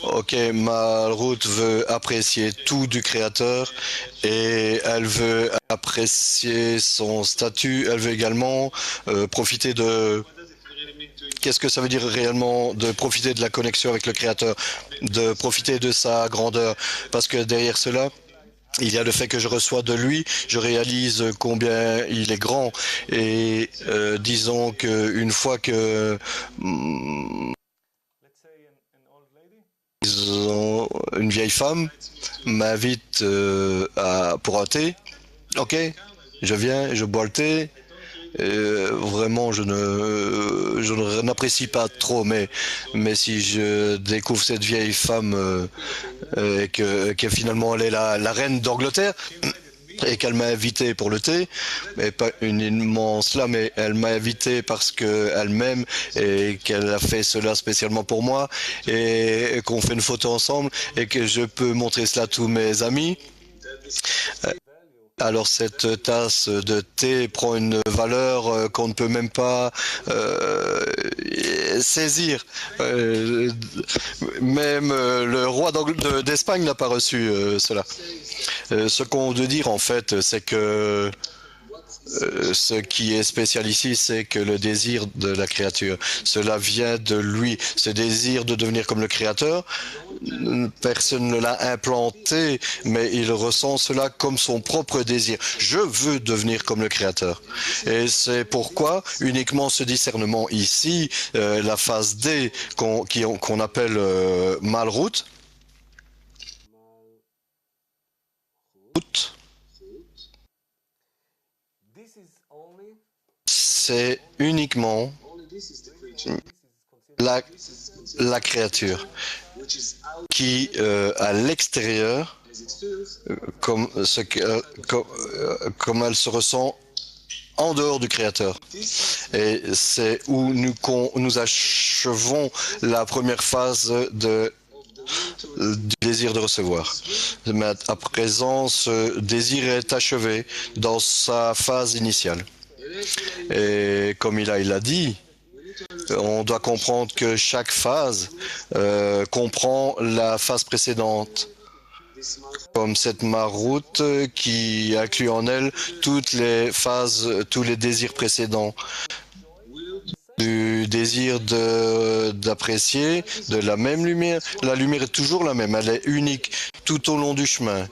Ok, Malrout veut apprécier tout du Créateur et elle veut apprécier son statut, elle veut également profiter de... Qu'est-ce que ça veut dire réellement de profiter de la connexion avec le Créateur, de profiter de sa grandeur? Parce que derrière cela, Il y a le fait que je reçois de lui, je réalise combien il est grand et disons qu'une fois que disons, une vieille femme m'invite pour un thé, ok, je viens, je bois le thé. Vraiment, je n'apprécie pas trop, mais si je découvre cette vieille femme et que finalement elle est la reine d'Angleterre et qu'elle m'a invité pour le thé, mais pas uniquement cela, mais elle m'a invité parce qu'elle m'aime et qu'elle a fait cela spécialement pour moi et qu'on fait une photo ensemble et que je peux montrer cela à tous mes amis. Alors cette tasse de thé prend une valeur qu'on ne peut même pas saisir. Même le roi d'Espagne n'a pas reçu cela. Ce qu'on veut dire en fait, c'est que ce qui est spécial ici, c'est que le désir de la créature, cela vient de lui. Ce désir de devenir comme le créateur, personne ne l'a implanté, mais il ressent cela comme son propre désir. Je veux devenir comme le créateur. Et c'est pourquoi uniquement ce discernement ici, la phase D qu'on appelle Malroute, c'est uniquement la créature qui, à l'extérieur, comme elle se ressent en dehors du Créateur. Et c'est où nous achevons la première phase du désir de recevoir. Mais à présent, ce désir est achevé dans sa phase initiale. Et comme il l'a dit, on doit comprendre que chaque phase comprend la phase précédente. Comme cette maroute qui inclut en elle toutes les phases, tous les désirs précédents. Du désir d'apprécier de la même lumière. La lumière est toujours la même, elle est unique tout au long du chemin.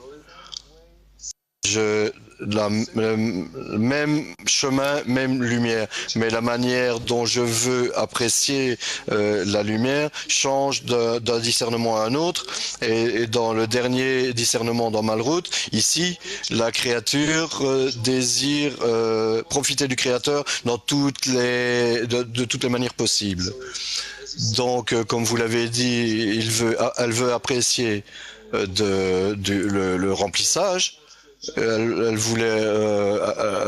Même chemin, même lumière, mais la manière dont je veux apprécier la lumière change d'un discernement à un autre. Et dans le dernier discernement dans Malroute, ici, la créature désire profiter du Créateur dans de toutes les manières possibles. Donc, comme vous l'avez dit, elle veut apprécier le remplissage. Elle voulait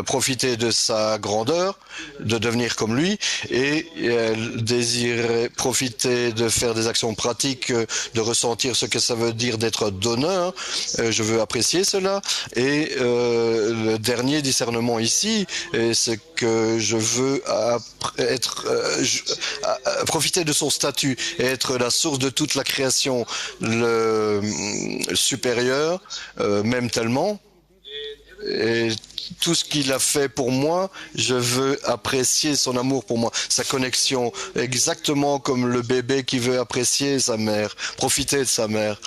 profiter de sa grandeur, de devenir comme lui, et elle désirait profiter de faire des actions pratiques, de ressentir ce que ça veut dire d'être donneur. Je veux apprécier cela. Et le dernier discernement ici, c'est que je veux profiter de son statut et être la source de toute la création, le supérieur, même tellement. Et tout ce qu'il a fait pour moi, je veux apprécier son amour pour moi, sa connexion, exactement comme le bébé qui veut apprécier sa mère, profiter de sa mère,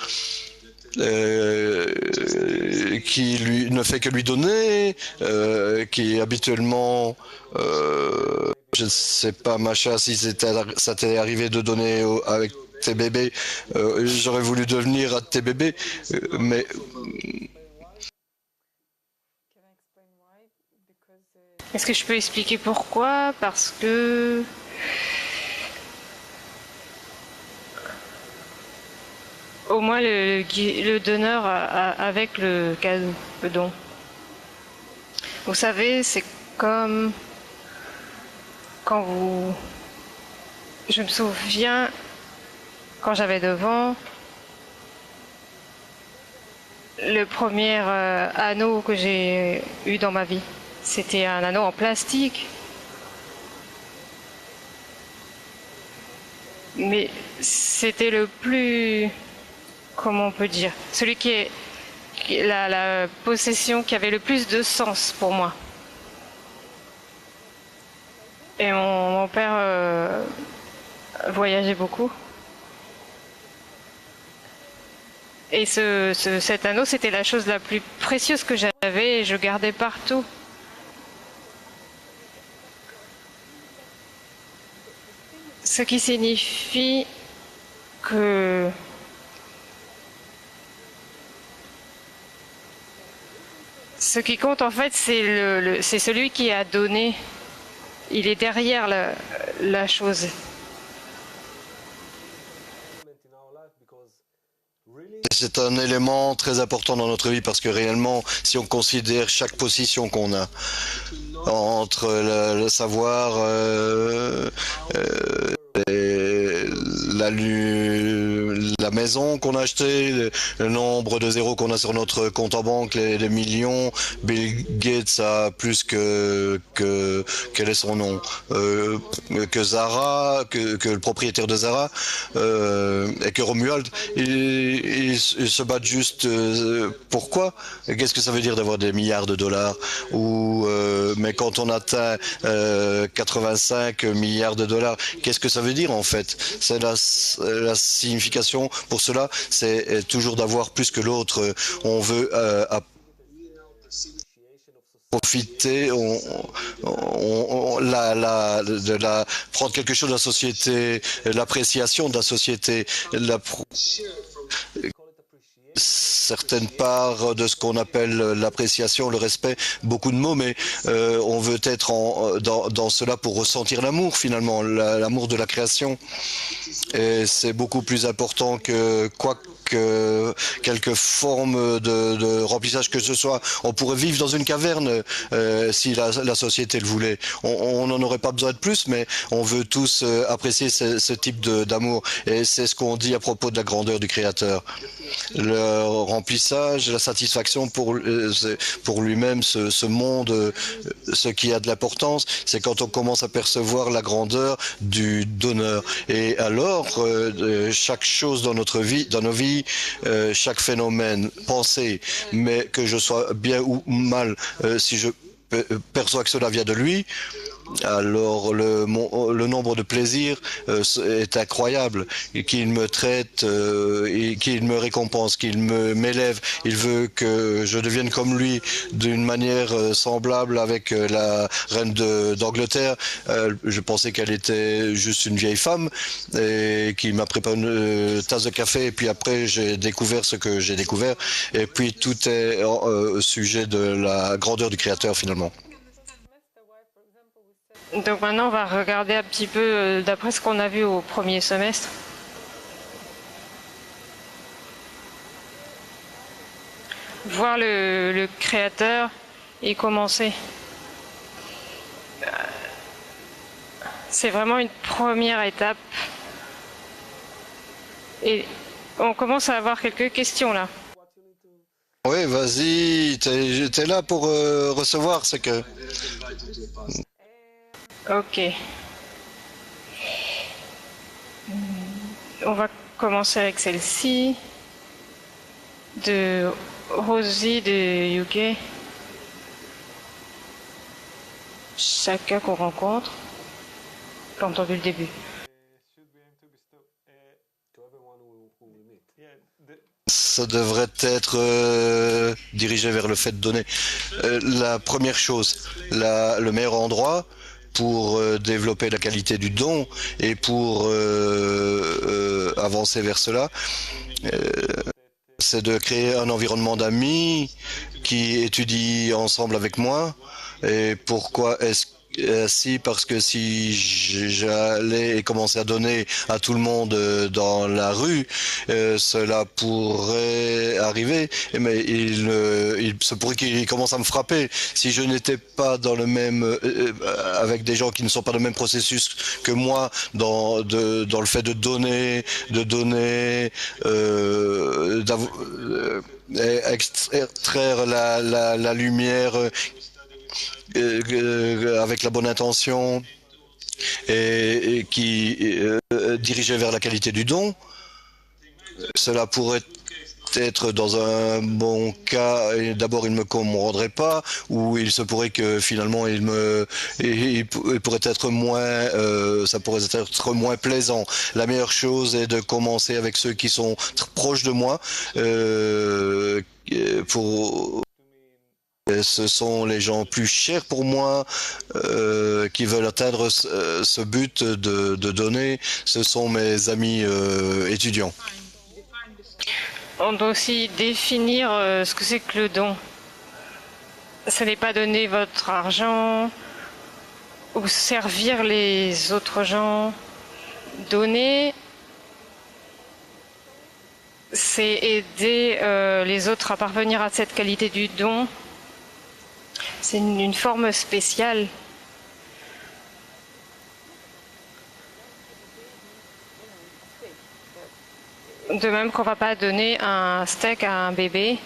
qui lui ne fait que lui donner, qui habituellement, je ne sais pas, Macha, si ça t'est arrivé de donner avec tes bébés, j'aurais voulu devenir à tes bébés, mais
Est-ce que je peux expliquer pourquoi? Parce que au moins le donneur avec le cadeau, le don. Vous savez, c'est comme quand vous... Je me souviens, quand j'avais 9 ans, le premier anneau que j'ai eu dans ma vie. C'était un anneau en plastique. Mais c'était le plus... Comment on peut dire? Celui qui est... La possession qui avait le plus de sens pour moi. Et mon père voyageait beaucoup. Et cet anneau, c'était la chose la plus précieuse que j'avais et je gardais partout. Ce qui signifie que ce qui compte en fait, c'est celui qui a donné. Il est derrière la chose.
C'est un élément très important dans notre vie parce que réellement, si on considère chaque position qu'on a entre le savoir et la maison qu'on a achetée, le nombre de zéros qu'on a sur notre compte en banque, les millions, Bill Gates a plus quel est son nom, que Zara, que le propriétaire de Zara, et que Romuald, ils se battent juste pourquoi? Qu'est-ce que ça veut dire d'avoir des milliards de dollars? Mais quand on atteint 85 milliards de dollars, qu'est-ce que ça veut dire en fait? C'est la signification pour cela, c'est toujours d'avoir plus que l'autre. On veut profiter, prendre quelque chose de la société, l'appréciation de la société, certaines parts de ce qu'on appelle l'appréciation, le respect, beaucoup de mots, mais on veut être dans cela pour ressentir l'amour finalement, l'amour de la création. Et c'est beaucoup plus important que quelque forme de remplissage que ce soit. On pourrait vivre dans une caverne si la société le voulait. On n'en aurait pas besoin de plus, mais on veut tous apprécier ce type d'amour. Et c'est ce qu'on dit à propos de la grandeur du Créateur. Le remplissage, la satisfaction pour lui-même, ce monde, ce qui a de l'importance, c'est quand on commence à percevoir la grandeur du donneur. Et alors, chaque chose dans notre vie, dans nos vies, chaque phénomène, pensée, mais que je sois bien ou mal, si je perçois que cela vient de lui, alors le nombre de plaisirs est incroyable, et qu'il me traite et qu'il me récompense, qu'il m'élève. Il veut que je devienne comme lui d'une manière semblable avec la reine d'Angleterre. Je pensais qu'elle était juste une vieille femme et qui m'a préparé une tasse de café, et puis après j'ai découvert ce que j'ai découvert, et puis tout est au sujet de la grandeur du Créateur finalement.
Donc maintenant, on va regarder un petit peu d'après ce qu'on a vu au premier semestre. Voir le créateur et commencer. C'est vraiment une première étape. Et on commence à avoir quelques questions là.
Oui, vas-y, t'es là pour recevoir ce que...
Ok. On va commencer avec celle-ci de Rosie de UK. Chacun qu'on rencontre. J'ai pas entendu le début.
Ça devrait être dirigé vers le fait de donner. La première chose, le meilleur endroit pour développer la qualité du don et pour avancer vers cela, c'est de créer un environnement d'amis qui étudient ensemble avec moi. Et pourquoi est-ce parce que si j'allais commencer à donner à tout le monde dans la rue, cela pourrait arriver, mais il se pourrait qu'il commence à me frapper. Si je n'étais pas dans le même, avec des gens qui ne sont pas dans le même processus que moi, dans le fait de donner, extraire la lumière avec la bonne intention et qui dirigeait vers la qualité du don, cela pourrait être dans un bon cas, d'abord il ne me comprendrait pas, ou il se pourrait que finalement il pourrait être moins, ça pourrait être moins plaisant. La meilleure chose est de commencer avec ceux qui sont proches de moi, pour ce sont les gens plus chers pour moi qui veulent atteindre ce but de donner. Ce sont mes amis étudiants.
On doit aussi définir ce que c'est que le don. Ce n'est pas donner votre argent ou servir les autres gens. Donner, c'est aider les autres à parvenir à cette qualité du don. C'est une forme spéciale. De même qu'on va pas donner un steak à un bébé,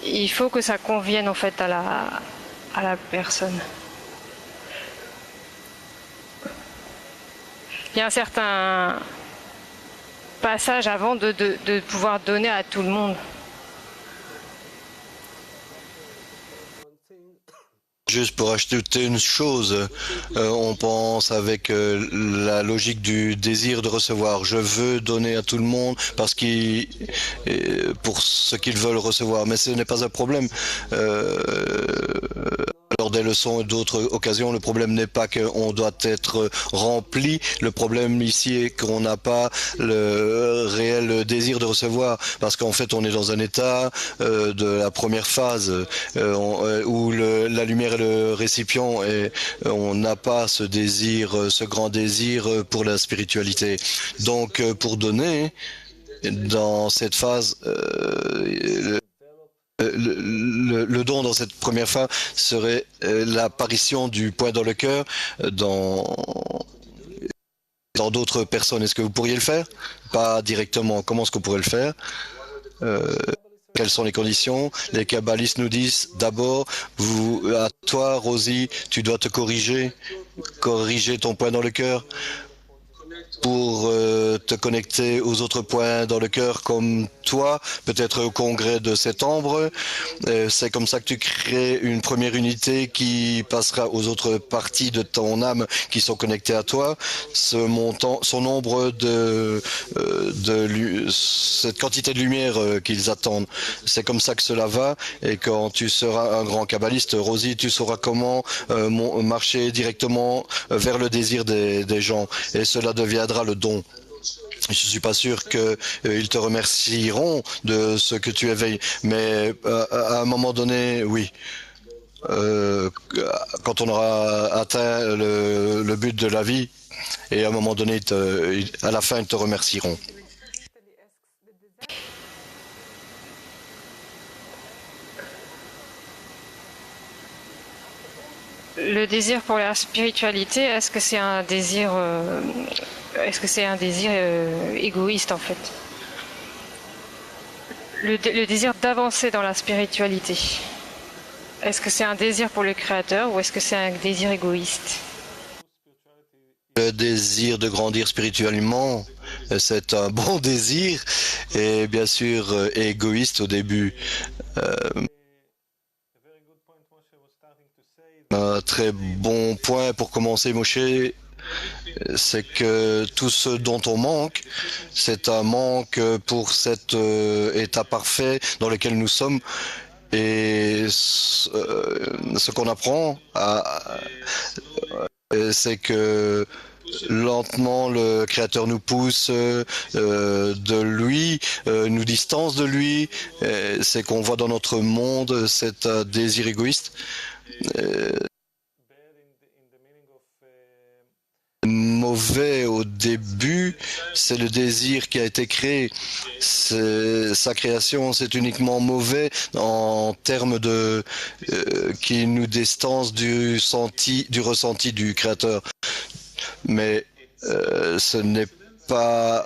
il faut que ça convienne en fait à la personne. Il y a un certain passage avant de pouvoir donner à tout le monde.
Juste pour ajouter une chose, on pense avec la logique du désir de recevoir. Je veux donner à tout le monde parce pour ce qu'ils veulent recevoir, mais ce n'est pas un problème. Lors des leçons et d'autres occasions, le problème n'est pas qu'on doit être rempli. Le problème ici est qu'on n'a pas le réel désir de recevoir, parce qu'en fait, on est dans un état de la première phase où la lumière est le récipient et on n'a pas ce désir, ce grand désir pour la spiritualité. Donc, pour donner, dans cette phase, le don dans cette première phase serait l'apparition du point dans le cœur dans d'autres personnes. Est-ce que vous pourriez le faire? Pas directement. Comment est-ce que vous pourrez le faire? Quelles sont les conditions? Les kabbalistes nous disent d'abord, à toi, Rosie, tu dois te corriger ton point dans le cœur pour te connecter aux autres points dans le cœur comme toi, peut-être au congrès de septembre. C'est comme ça que tu crées une première unité qui passera aux autres parties de ton âme qui sont connectées à toi. Son nombre cette quantité de lumière qu'ils attendent. C'est comme ça que cela va. Et quand tu seras un grand kabbaliste, Rosie, tu sauras comment marcher directement vers le désir des gens. Et cela deviendra le don. Je suis pas sûr qu'ils te remercieront de ce que tu éveilles, mais à un moment donné, oui. Quand on aura atteint le but de la vie, et à un moment donné, à la fin, ils te remercieront.
Le désir pour la spiritualité, est-ce que c'est un désir égoïste en fait? Le désir d'avancer dans la spiritualité, est-ce que c'est un désir pour le Créateur ou est-ce que c'est un désir égoïste?
Le désir de grandir spirituellement, c'est un bon désir et bien sûr égoïste au début. Un très bon point pour commencer, Moshe, c'est que tout ce dont on manque, c'est un manque pour cet état parfait dans lequel nous sommes. Et ce qu'on apprend, c'est que lentement le Créateur nous pousse de lui, nous distance de lui. C'est qu'on voit dans notre monde cet désir égoïste. Mauvais au début, c'est le désir qui a été créé. Sa création, c'est uniquement mauvais en termes de qui nous distance du ressenti du Créateur. Mais ce n'est pas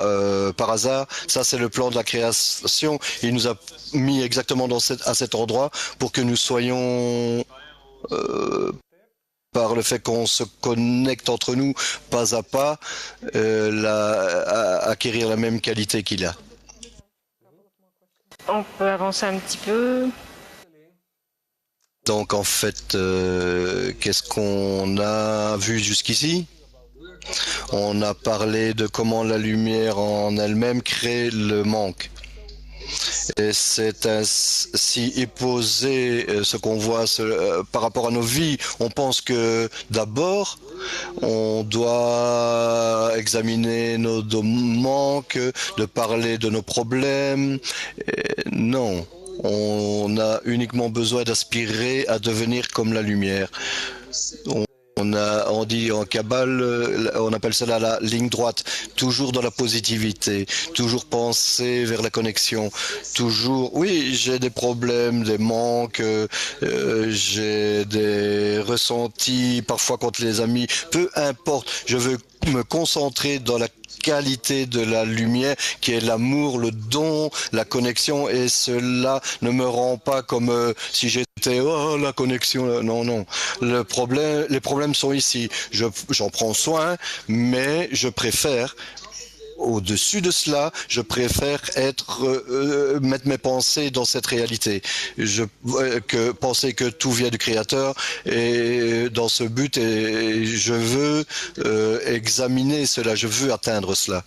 par hasard. Ça, c'est le plan de la création. Il nous a mis exactement à cet endroit pour que nous soyons par le fait qu'on se connecte entre nous pas à pas, acquérir la même qualité qu'il a.
On peut avancer un petit peu.
Donc en fait, qu'est-ce qu'on a vu jusqu'ici? On a parlé de comment la lumière en elle-même crée le manque. Et c'est ainsi posé ce qu'on voit par rapport à nos vies. On pense que d'abord, on doit examiner nos manques, de parler de nos problèmes. Non, on a uniquement besoin d'aspirer à devenir comme la lumière. On dit en Kabbale, on appelle cela la ligne droite, toujours dans la positivité, toujours penser vers la connexion, toujours, oui, j'ai des problèmes, des manques, j'ai des ressentis, parfois contre les amis, peu importe, je veux me concentrer dans la qualité de la lumière qui est l'amour, le don, la connexion et cela ne me rend pas comme si j'étais oh la connexion, non non. Les problèmes sont ici. J'en prends soin, mais je préfère au-dessus de cela, je préfère mettre mes pensées dans cette réalité. Penser que tout vient du Créateur et dans ce but, et je veux examiner cela, je veux atteindre cela.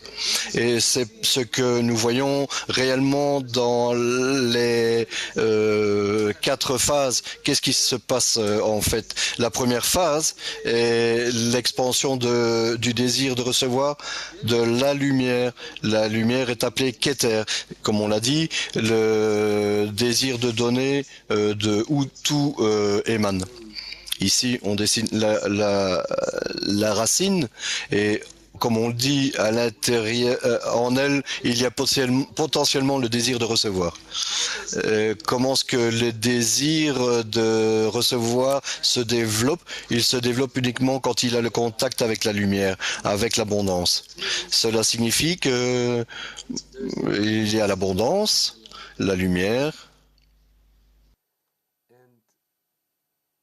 Et c'est ce que nous voyons réellement dans les 4 phases. Qu'est-ce qui se passe en fait? La première phase est l'expansion du désir de recevoir de la lumière. La lumière est appelée Keter. Comme on l'a dit, le désir de donner de où tout émane. Ici, on dessine la racine et comme on le dit, à l'intérieur, en elle, il y a potentiellement le désir de recevoir. Comment est-ce que le désir de recevoir se développe? Il se développe uniquement quand il a le contact avec la lumière, avec l'abondance. Cela signifie que il y a l'abondance, la lumière,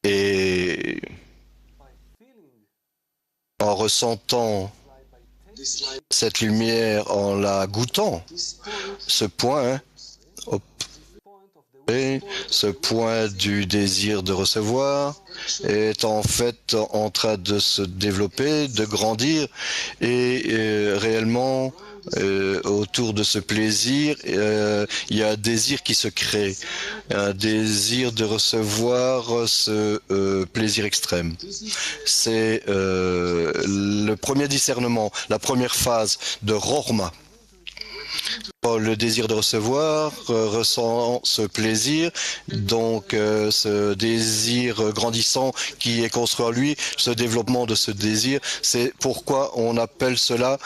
et en ressentant cette lumière, en la goûtant, ce point, ce point du désir de recevoir est en fait en train de se développer, de grandir et réellement autour de ce plaisir, il y a un désir qui se crée, un désir de recevoir ce plaisir extrême. C'est le premier discernement, la première phase de Rorma. Le désir de recevoir ressent ce plaisir, donc ce désir grandissant qui est construit en lui, ce développement de ce désir, c'est pourquoi on appelle cela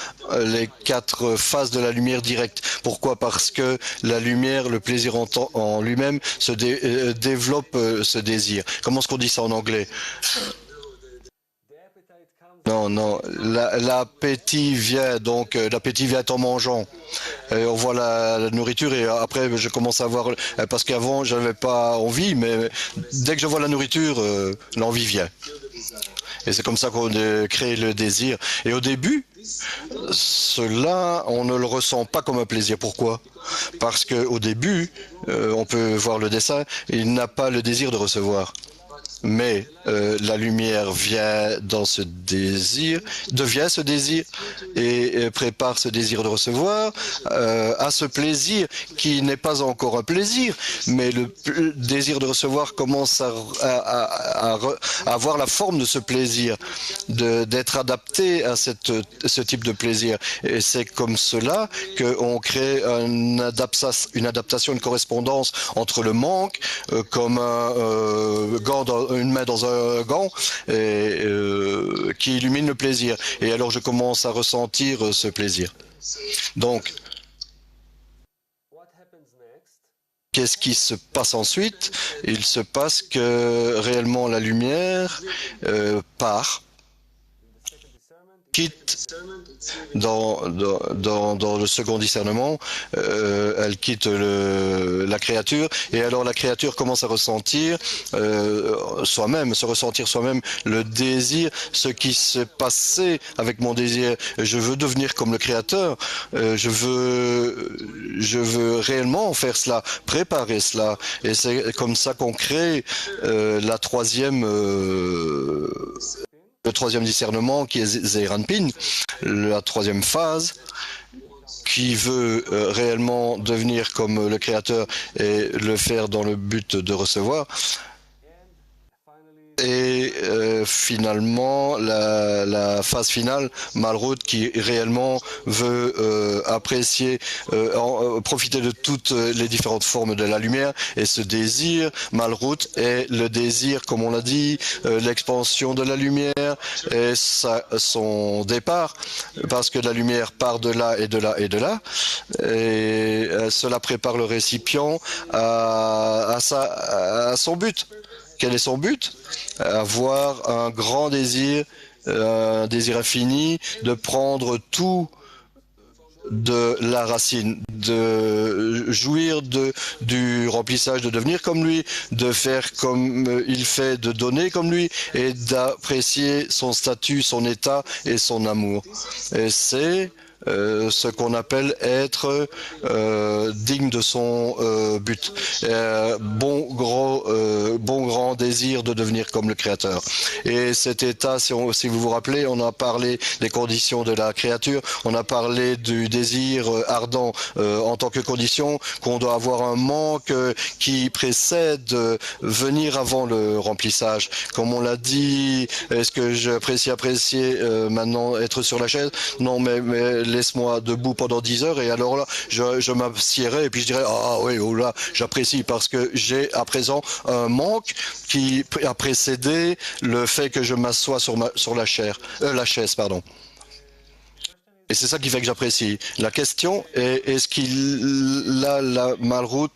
les 4 phases de la lumière directe. Pourquoi? Parce que la lumière, le plaisir en lui-même, se développe ce désir. Comment est-ce qu'on dit ça en anglais? Non, non, l'appétit vient, donc l'appétit vient en mangeant. On voit la nourriture et après je commence à voir, parce qu'avant j'avais pas envie, mais dès que je vois la nourriture, l'envie vient. Et c'est comme ça qu'on crée le désir. Et au début, cela, on ne le ressent pas comme un plaisir. Pourquoi? Parce qu'au début, on peut voir le dessin, il n'a pas le désir de recevoir. Mais la lumière vient dans ce désir, devient ce désir et prépare ce désir de recevoir à ce plaisir qui n'est pas encore un plaisir, mais le désir de recevoir commence à avoir la forme de ce plaisir, d'être adapté à ce type de plaisir. Et c'est comme cela qu'on crée une adaptation, une correspondance entre le manque, comme un gant une main dans un gant et, qui illumine le plaisir. Et alors je commence à ressentir ce plaisir. Donc, qu'est-ce qui se passe ensuite? Il se passe que réellement la lumière part, quitte Dans le second discernement, elle quitte la créature et alors la créature commence à ressentir se ressentir soi-même le désir, ce qui s'est passé avec mon désir. Je veux devenir comme le créateur, je veux réellement faire cela, préparer cela et c'est comme ça qu'on crée le troisième discernement qui est Zeir Anpin, la troisième phase qui veut réellement devenir comme le Créateur et le faire dans le but de recevoir. Et finalement, la phase finale, Malrout, qui réellement veut apprécier, profiter de toutes les différentes formes de la lumière. Et ce désir, Malrout, est le désir, comme on l'a dit, l'expansion de la lumière et son départ, parce que la lumière part de là et de là et de là. Et cela prépare le récipient à son but. Quel est son but? Avoir un grand désir, un désir infini, de prendre tout de la racine, de jouir du remplissage, de devenir comme lui, de faire comme il fait, de donner comme lui et d'apprécier son statut, son état et son amour. Et c'est ce qu'on appelle être digne de son but. Bon grand désir de devenir comme le Créateur. Et cet état, si vous vous rappelez, on a parlé des conditions de la créature, on a parlé du désir ardent en tant que condition, qu'on doit avoir un manque qui précède venir avant le remplissage. Comme on l'a dit, est-ce que j'apprécie maintenant être sur la chaise? Non, mais laisse-moi debout pendant 10 heures et alors là, je m'assierai et puis je dirais ah oui, oh là, j'apprécie parce que j'ai à présent un manque qui a précédé le fait que je m'assois sur la chaise, pardon. Et c'est ça qui fait que j'apprécie. La question est, est-ce qu'il a la Malrout,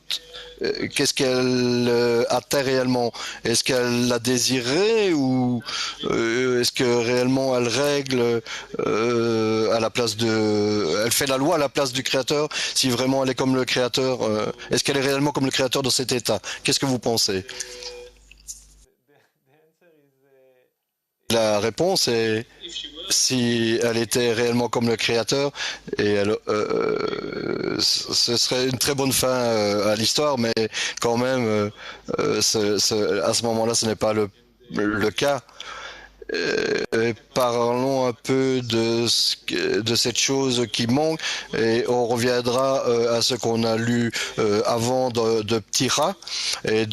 qu'est-ce qu'elle atteint réellement? Est-ce qu'elle l'a désiré ou est-ce que réellement elle règle à la place elle fait la loi à la place du Créateur? Si vraiment elle est comme le Créateur, est-ce qu'elle est réellement comme le Créateur dans cet état? Qu'est-ce que vous pensez? La réponse est si elle était réellement comme le Créateur, et ce serait une très bonne fin à l'histoire, mais quand même, à ce moment-là, ce n'est pas le cas. Parlons un peu de cette chose qui manque et on reviendra à ce qu'on a lu avant de Ptira et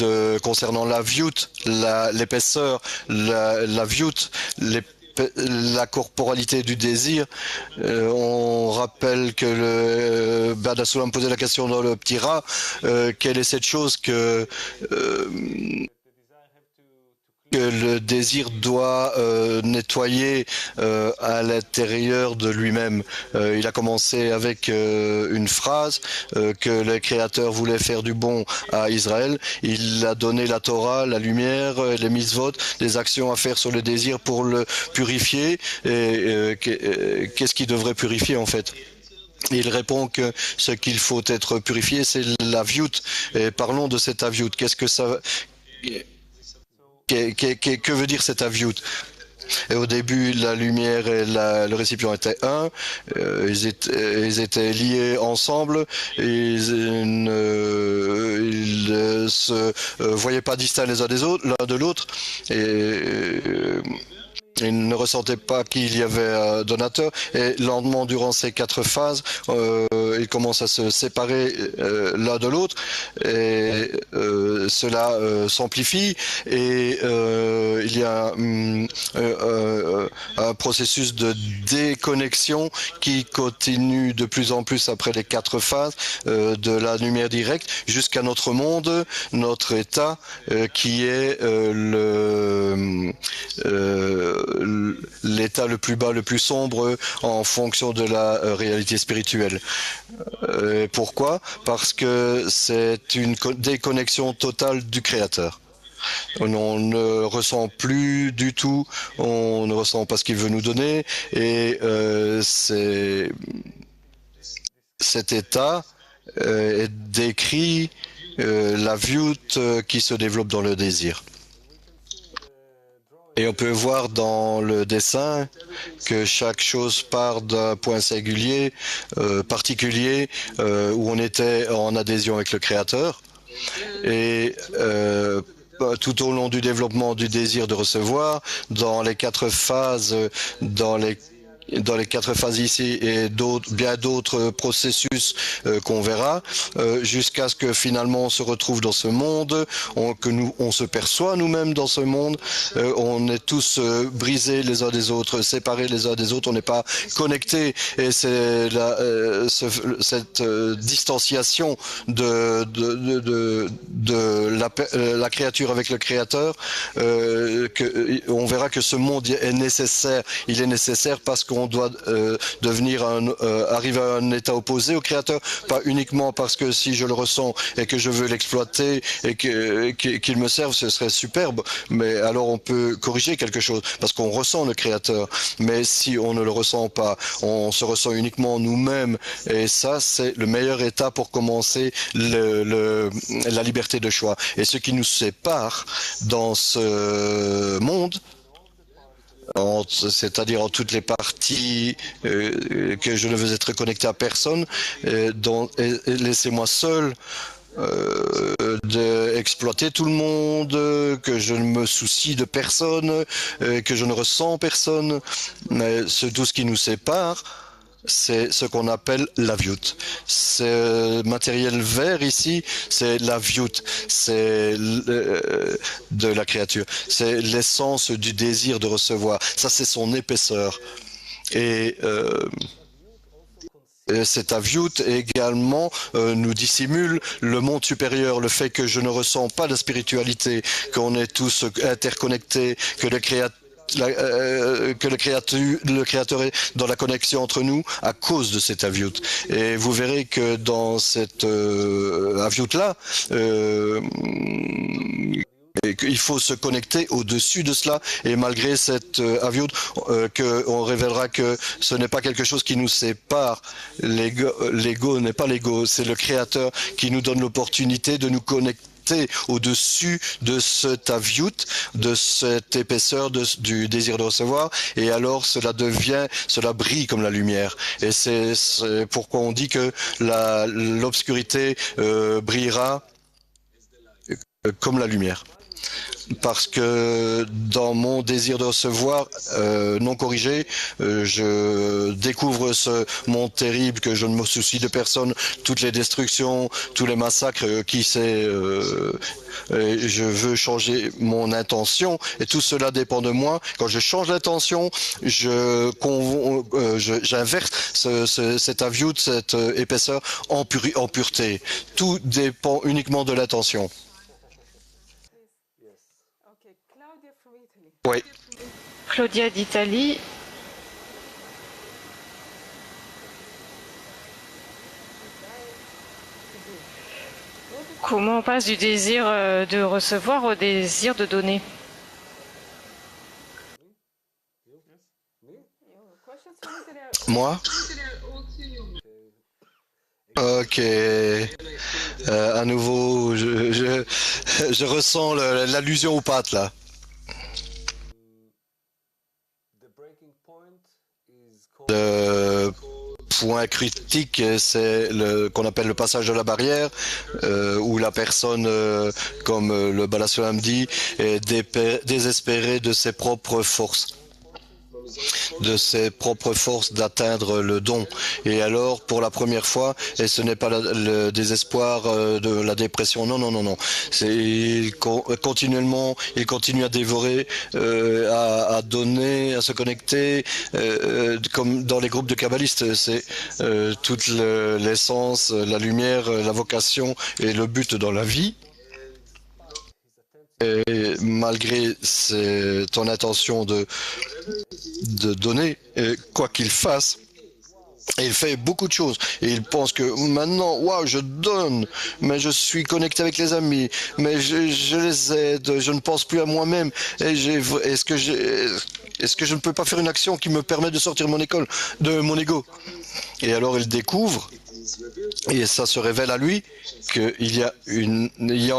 concernant la viout, l'épaisseur, la viout, la corporalité du désir. On rappelle que le Badassoulam posait la question dans le Ptira, quelle est cette chose que le désir doit nettoyer à l'intérieur de lui-même. Il a commencé avec une phrase que le Créateur voulait faire du bon à Israël. Il a donné la Torah, la lumière, les mitzvot, des actions à faire sur le désir pour le purifier. Et qu'est-ce qui devrait purifier en fait? Il répond que ce qu'il faut être purifié, c'est la viout. Et parlons de cette aviout. Qu'est-ce que ça... Que veut dire cet aviout? Et au début, la lumière et le récipient étaient un. Ils étaient liés ensemble. Ils ne se voyaient pas distincts les uns l'un de l'autre. Et ils ne ressentaient pas qu'il y avait un donateur. Et lentement, durant ces 4 phases, ils commencent à se séparer l'un de l'autre. Et cela s'amplifie. Et il y a un processus de déconnexion qui continue de plus en plus après les 4 phases de la lumière directe jusqu'à notre monde, notre état, qui est l'état le plus bas, le plus sombre en fonction de la réalité spirituelle. Pourquoi? Parce que c'est une déconnexion totale du Créateur. On ne ressent plus du tout, on ne ressent pas ce qu'il veut nous donner, et cet état décrit la viout qui se développe dans le désir. Et on peut voir dans le dessin que chaque chose part d'un point singulier, particulier, où on était en adhésion avec le Créateur. Et tout au long du développement du désir de recevoir, dans les 4 phases, dans les 4 phases ici et bien d'autres processus qu'on verra, jusqu'à ce que finalement on se retrouve dans ce monde, on se perçoit nous-mêmes dans ce monde, on est tous brisés les uns des autres, séparés les uns des autres, on n'est pas connectés, et c'est cette distanciation de la créature avec le Créateur, on verra que ce monde est nécessaire, il est nécessaire parce qu'on doit arriver à un état opposé au Créateur, pas uniquement parce que si je le ressens et que je veux l'exploiter et qu'il me serve, ce serait superbe, mais alors on peut corriger quelque chose, parce qu'on ressent le Créateur, mais si on ne le ressent pas, on se ressent uniquement nous-mêmes, et ça c'est le meilleur état pour commencer la liberté de choix. Et ce qui nous sépare dans ce monde, c'est-à-dire en toutes les parties que je ne veux être connecté à personne, laissez-moi seul d'exploiter tout le monde, que je ne me soucie de personne, que je ne ressens personne. Mais tout ce qui nous sépare, c'est ce qu'on appelle la viout. Ce matériel vert ici, c'est la viout, c'est de la créature. C'est l'essence du désir de recevoir. Ça, c'est son épaisseur. Et cet aviout également nous dissimule le monde supérieur, le fait que je ne ressens pas la spiritualité, qu'on est tous interconnectés, que le Créateur est dans la connexion entre nous à cause de cet aviout. Et vous verrez que dans cette aviout-là, il faut se connecter au-dessus de cela, et malgré cette aviout, on révélera que ce n'est pas quelque chose qui nous sépare. L'ego n'est pas l'ego, c'est le Créateur qui nous donne l'opportunité de nous connecter au-dessus de cet aviout, de cette épaisseur du désir de recevoir, et alors cela brille comme la lumière. Et c'est pourquoi on dit que l'obscurité brillera comme la lumière. Parce que dans mon désir de recevoir non corrigé, je découvre ce monde terrible, que je ne me soucie de personne, toutes les destructions, tous les massacres, je veux changer mon intention, et tout cela dépend de moi. Quand je change l'intention, j'inverse cet aviout, cette épaisseur en pureté. Tout dépend uniquement de l'intention. Oui.
Claudia d'Italie. Comment on passe du désir de recevoir au désir de donner?
Moi? Ok. À nouveau, je ressens l'allusion aux pattes là. Le point critique, c'est qu'on appelle le passage de la barrière, où la personne, comme le Bala Solam dit, est désespérée de ses propres forces. D'atteindre le don. Et alors, pour la première fois, et ce n'est pas le désespoir de la dépression, non. Continuellement, il continue à dévorer, à donner, à se connecter, comme dans les groupes de kabbalistes. C'est toute l'essence, la lumière, la vocation et le but dans la vie. Et malgré ton intention de donner, quoi qu'il fasse, Et il fait beaucoup de choses. Et il pense que maintenant, waouh, je donne, mais je suis connecté avec les amis, mais je les aide, je ne pense plus à moi-même. Est-ce que je ne peux pas faire une action qui me permet de sortir de mon ego? Et alors il découvre, et ça se révèle à lui, il y a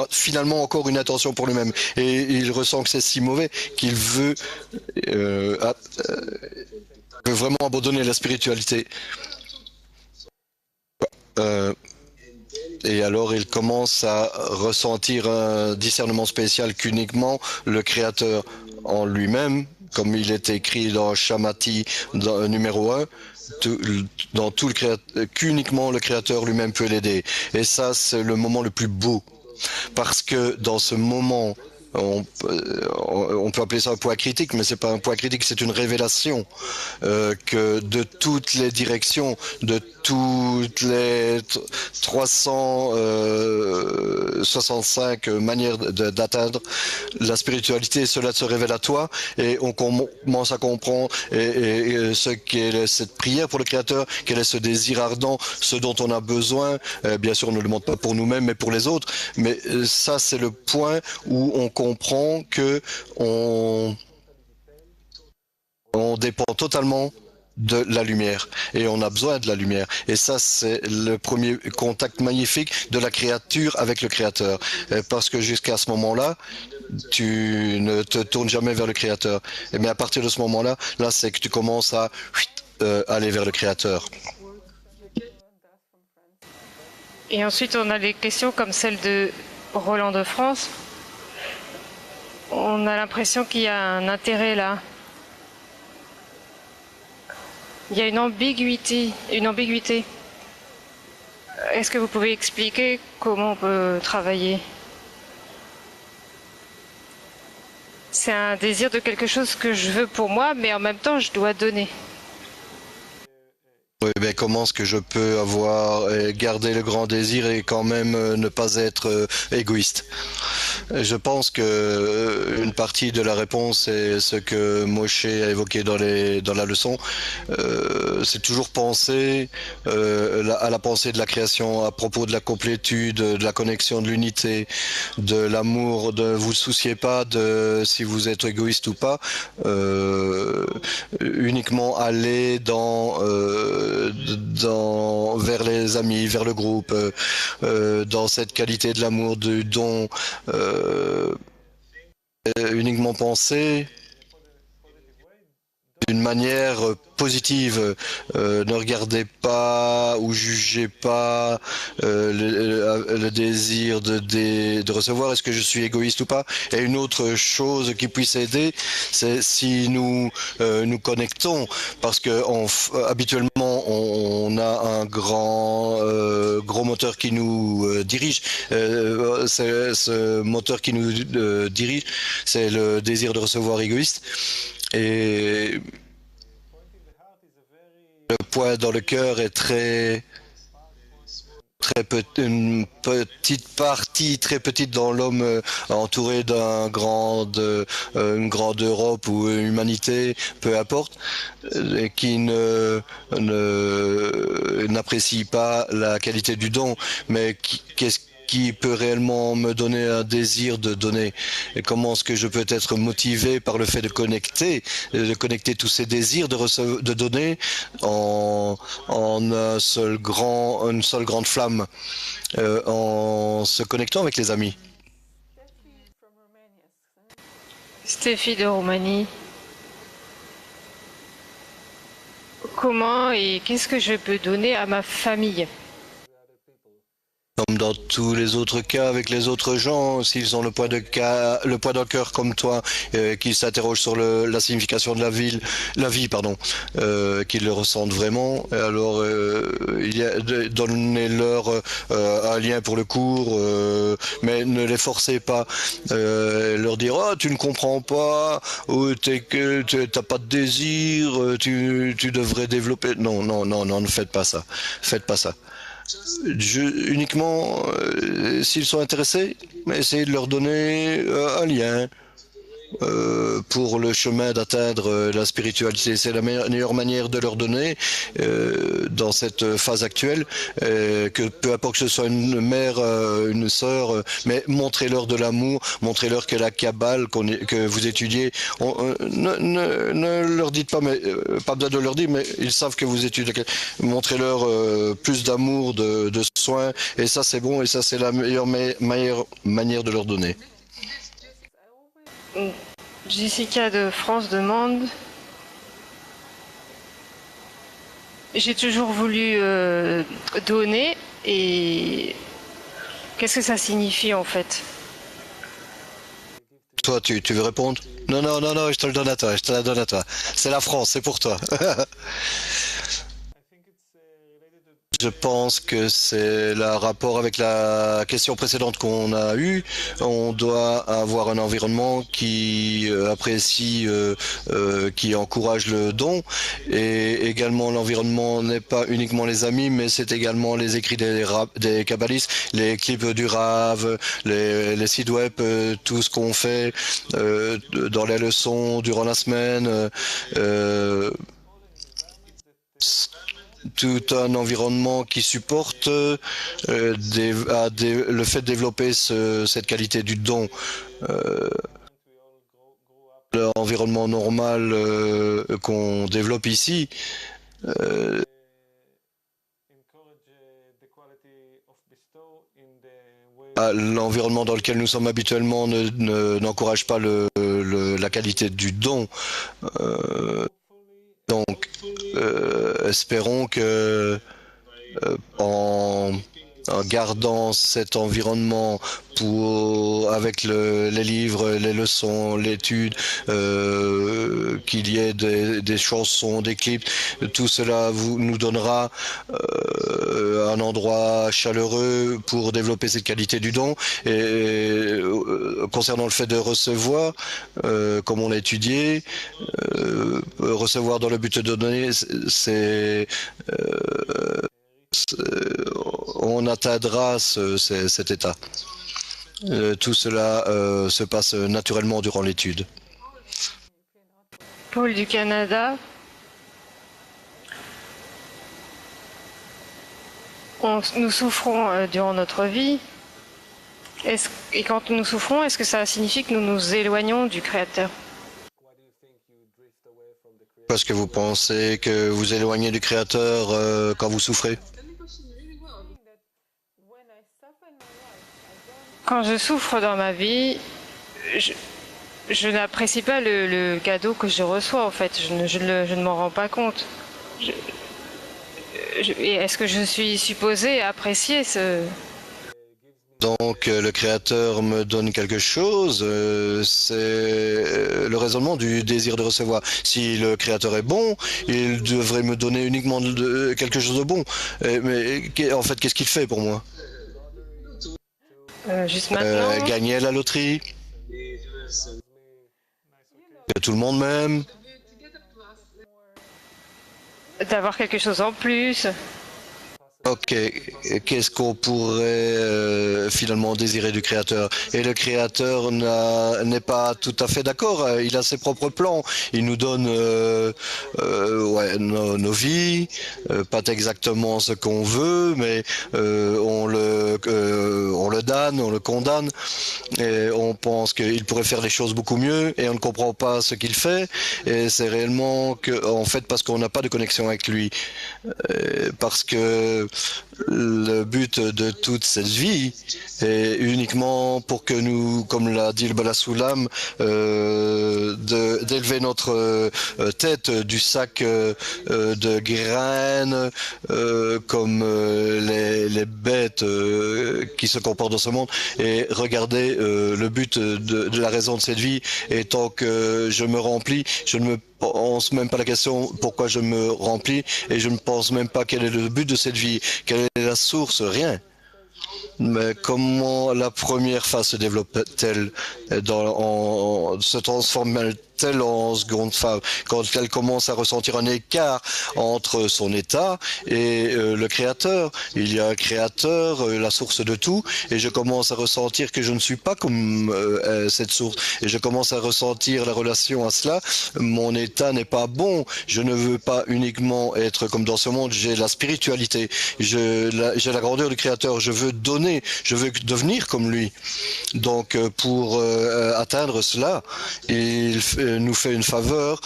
finalement encore une intention pour lui-même. Et il ressent que c'est si mauvais qu'il euh, a- veut vraiment abandonner la spiritualité. Euh, et alors il commence à ressentir un discernement spécial qu'uniquement le Créateur en lui-même, comme il est écrit dans Shamati numéro 1, dans tout qu'uniquement le Créateur lui-même peut l'aider. Et ça, c'est le moment le plus beau. Parce que dans ce moment, on peut appeler ça un poids critique, mais c'est pas un poids critique, c'est une révélation que de toutes les directions, de toutes les 365 manières d'atteindre la spiritualité, cela se révèle à toi et on commence à comprendre ce qu'est cette prière pour le Créateur, quel est ce désir ardent, ce dont on a besoin. Bien sûr, on ne le demande pas pour nous-mêmes, mais pour les autres. Mais ça, c'est le point où on comprend que on dépend totalement de la lumière et on a besoin de la lumière et ça c'est le premier contact magnifique de la créature avec le Créateur parce que jusqu'à ce moment-là tu ne te tournes jamais vers le Créateur mais à partir de ce moment-là c'est que tu commences à aller vers le Créateur.
Et ensuite, on a des questions comme celle de Roland de France. On a l'impression qu'il y a un intérêt là. Il y a une ambiguïté. Est-ce que vous pouvez expliquer comment on peut travailler? C'est un désir de quelque chose que je veux pour moi, mais en même temps, je dois donner.
Oui, mais comment est-ce que je peux garder le grand désir et quand même ne pas être égoïste? Je pense que une partie de la réponse est ce que Moshe a évoqué dans la leçon. C'est toujours penser à la pensée de la création à propos de la complétude, de la connexion, de l'unité, de l'amour. Ne vous souciez pas de si vous êtes égoïste ou pas. Uniquement aller vers les amis, vers le groupe, dans cette qualité de l'amour, du don, uniquement penser d'une manière positive. Ne regardez pas ou jugez pas le désir de recevoir. Est-ce que je suis égoïste ou pas? Et une autre chose qui puisse aider, c'est si nous nous connectons, parce que habituellement on a un gros moteur qui nous dirige. Ce moteur qui nous dirige, c'est le désir de recevoir égoïste. Et le poids dans le cœur est une petite partie très petite dans l'homme entouré une grande Europe ou humanité, peu importe, qui n'apprécie pas la qualité du don, mais qu'est-ce qui peut réellement me donner un désir de donner et comment est-ce que je peux être motivé par le fait de connecter tous ces désirs de donner en une seule grande flamme en se connectant avec les amis.
Stéphie de Roumanie. Comment et qu'est-ce que je peux donner à ma famille?
Comme dans tous les autres cas avec les autres gens, s'ils ont le poids d'un cœur comme toi, qui s'interrogent sur la signification de la vie, qu'ils le ressentent vraiment, et alors donnez-leur un lien pour le cours, mais ne les forcez pas, leur dire oh tu ne comprends pas, ou t'as pas de désir, tu devrais développer. Non, ne faites pas ça, Uniquement, s'ils sont intéressés, essayez de leur donner un lien. pour le chemin d'atteindre la spiritualité. C'est la meilleure manière de leur donner dans cette phase actuelle, que peu importe que ce soit une mère, une sœur, mais montrez-leur de l'amour, montrez-leur que la Kabbale que vous étudiez, ne leur dites pas, mais pas besoin de leur dire, mais ils savent que vous étudiez. Montrez-leur plus d'amour, de soins, et ça c'est bon, et ça c'est la meilleure manière de leur donner.
Jessica de France demande: j'ai toujours voulu donner, et qu'est-ce que ça signifie en fait?
Toi, tu veux répondre? Non, je te le donne à toi, je te la donne à toi. C'est la France, c'est pour toi. Je pense que c'est le rapport avec la question précédente qu'on a eue. On doit avoir un environnement qui apprécie, qui encourage le don. Et également, l'environnement n'est pas uniquement les amis, mais c'est également les écrits des kabbalistes, les clips du Rav, les sites web, tout ce qu'on fait dans les leçons durant la semaine. Tout un environnement qui supporte le fait de développer cette qualité du don. L'environnement normal qu'on développe ici l'environnement dans lequel nous sommes habituellement n'encourage pas la qualité du don. Donc, espérons que en gardant cet environnement avec les livres, les leçons, l'étude, qu'il y ait des chansons, des clips, tout cela nous donnera un endroit chaleureux pour développer cette qualité du don. Et concernant le fait de recevoir, comme on l'a étudié, recevoir dans le but de donner, on atteindra cet état. Tout cela se passe naturellement durant l'étude.
Paul du Canada: nous souffrons durant notre vie. Et quand nous souffrons, est-ce que ça signifie que nous nous éloignons du Créateur?
Parce que vous pensez que vous éloignez du Créateur quand vous souffrez?
Quand je souffre dans ma vie, je n'apprécie pas le cadeau que je reçois, en fait. Je ne m'en rends pas compte. Et est-ce que je suis supposée apprécier ce...
Donc le Créateur me donne quelque chose, c'est le raisonnement du désir de recevoir. Si le Créateur est bon, il devrait me donner uniquement quelque chose de bon. Mais en fait, qu'est-ce qu'il fait pour moi?
Juste maintenant.
Gagner à la loterie, que tout le monde m'aime,
D'avoir quelque chose en plus.
Ok, qu'est-ce qu'on pourrait finalement désirer du Créateur? Et le Créateur n'est pas tout à fait d'accord, il a ses propres plans, il nous donne nos vies, pas exactement ce qu'on veut, mais on le damne, on le condamne, et on pense qu'il pourrait faire les choses beaucoup mieux, et on ne comprend pas ce qu'il fait, et c'est réellement en fait parce qu'on n'a pas de connexion avec lui, parce que le but de toute cette vie est uniquement pour que nous, comme l'a dit le Balasoulam, d'élever notre tête du sac de graines, comme les bêtes qui se comportent dans ce monde, et regarder le but de la raison de cette vie étant que je me remplis, je ne me pense même pas la question pourquoi je me remplis, et je ne pense même pas quel est le but de cette vie, quelle est la source, rien. Mais comment la première phase se développe-t-elle, se transforme elle en seconde phase, quand elle commence à ressentir un écart entre son état et le Créateur. Il y a un Créateur, la source de tout, et je commence à ressentir que je ne suis pas comme cette source, et je commence à ressentir la relation à cela. Mon état n'est pas bon. Je ne veux pas uniquement être comme dans ce monde, j'ai la spiritualité, j'ai la grandeur du Créateur, je veux donner, je veux devenir comme lui. Donc pour atteindre cela, il nous fait une faveur,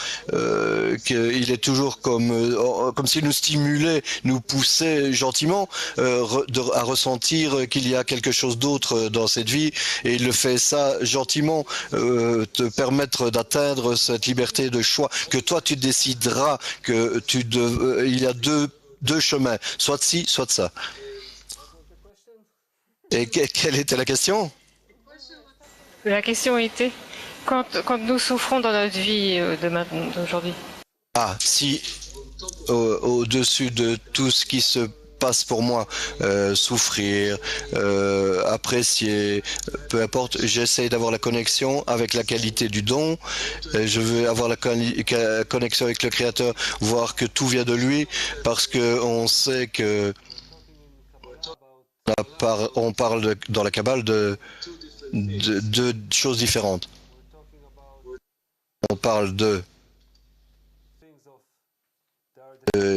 qu'il est toujours comme s'il nous stimulait, nous poussait gentiment à ressentir qu'il y a quelque chose d'autre dans cette vie, et il le fait ça gentiment, te permettre d'atteindre cette liberté de choix, que toi tu décideras que il y a deux chemins, soit de ci, soit de ça. Et quelle était la question?
La question était, quand nous souffrons dans notre vie d'aujourd'hui.
Ah, si au-dessus de tout ce qui se passe pour moi, souffrir, apprécier, peu importe, j'essaie d'avoir la connexion avec la qualité du don, je veux avoir la connexion avec le Créateur, voir que tout vient de lui, parce que on sait que on parle dans la Kabbale de deux choses différentes. On parle de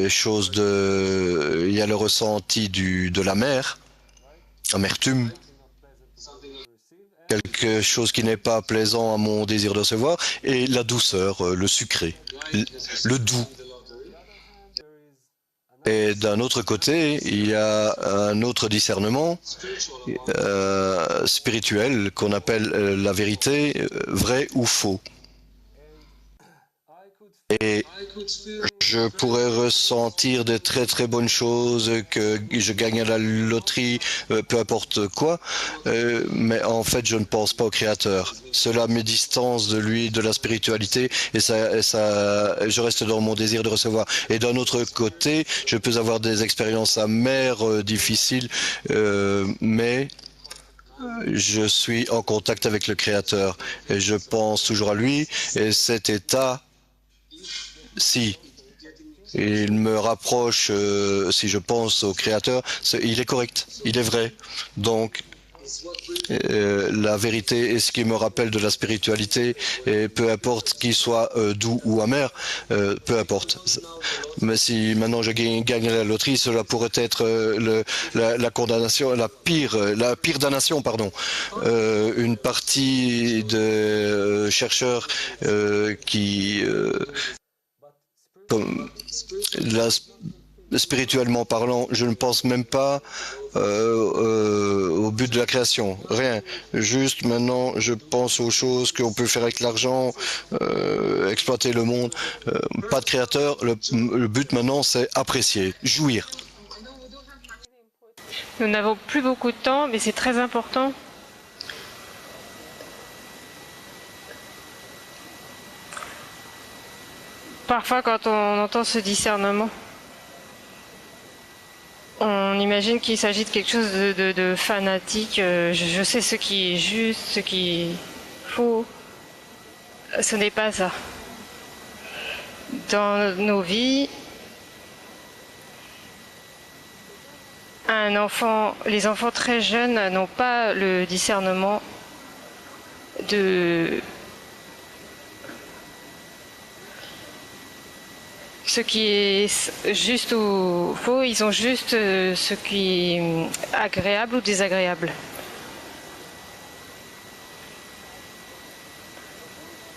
choses il y a le ressenti de la mer, amertume, quelque chose qui n'est pas plaisant à mon désir de recevoir, et la douceur, le sucré, le doux. Et d'un autre côté, il y a un autre discernement spirituel qu'on appelle la vérité, vrai ou faux. Et je pourrais ressentir de très très bonnes choses, que je gagne à la loterie, peu importe quoi, mais en fait je ne pense pas au Créateur. Cela me distance de lui, de la spiritualité, et je reste dans mon désir de recevoir. Et d'un autre côté, je peux avoir des expériences amères, difficiles, mais je suis en contact avec le Créateur, et je pense toujours à lui, et cet état, si il me rapproche, si je pense au Créateur, il est correct, il est vrai. Donc, la vérité est ce qui me rappelle de la spiritualité, et peu importe qu'il soit doux ou amer, peu importe. Mais si maintenant je gagne la loterie, cela pourrait être la condamnation, la pire damnation, pardon. Une partie de chercheurs qui comme spirituellement parlant, je ne pense même pas au but de la création, rien. Juste maintenant, je pense aux choses qu'on peut faire avec l'argent, exploiter le monde. Pas de créateur, le but maintenant, c'est apprécier, jouir.
Nous n'avons plus beaucoup de temps, mais c'est très important. Parfois, quand on entend ce discernement, on imagine qu'il s'agit de quelque chose de fanatique. Je sais ce qui est juste, ce qui est faux. Ce n'est pas ça. Dans nos vies, les enfants très jeunes n'ont pas le discernement de ce qui est juste ou faux, ils ont juste ce qui est agréable ou désagréable.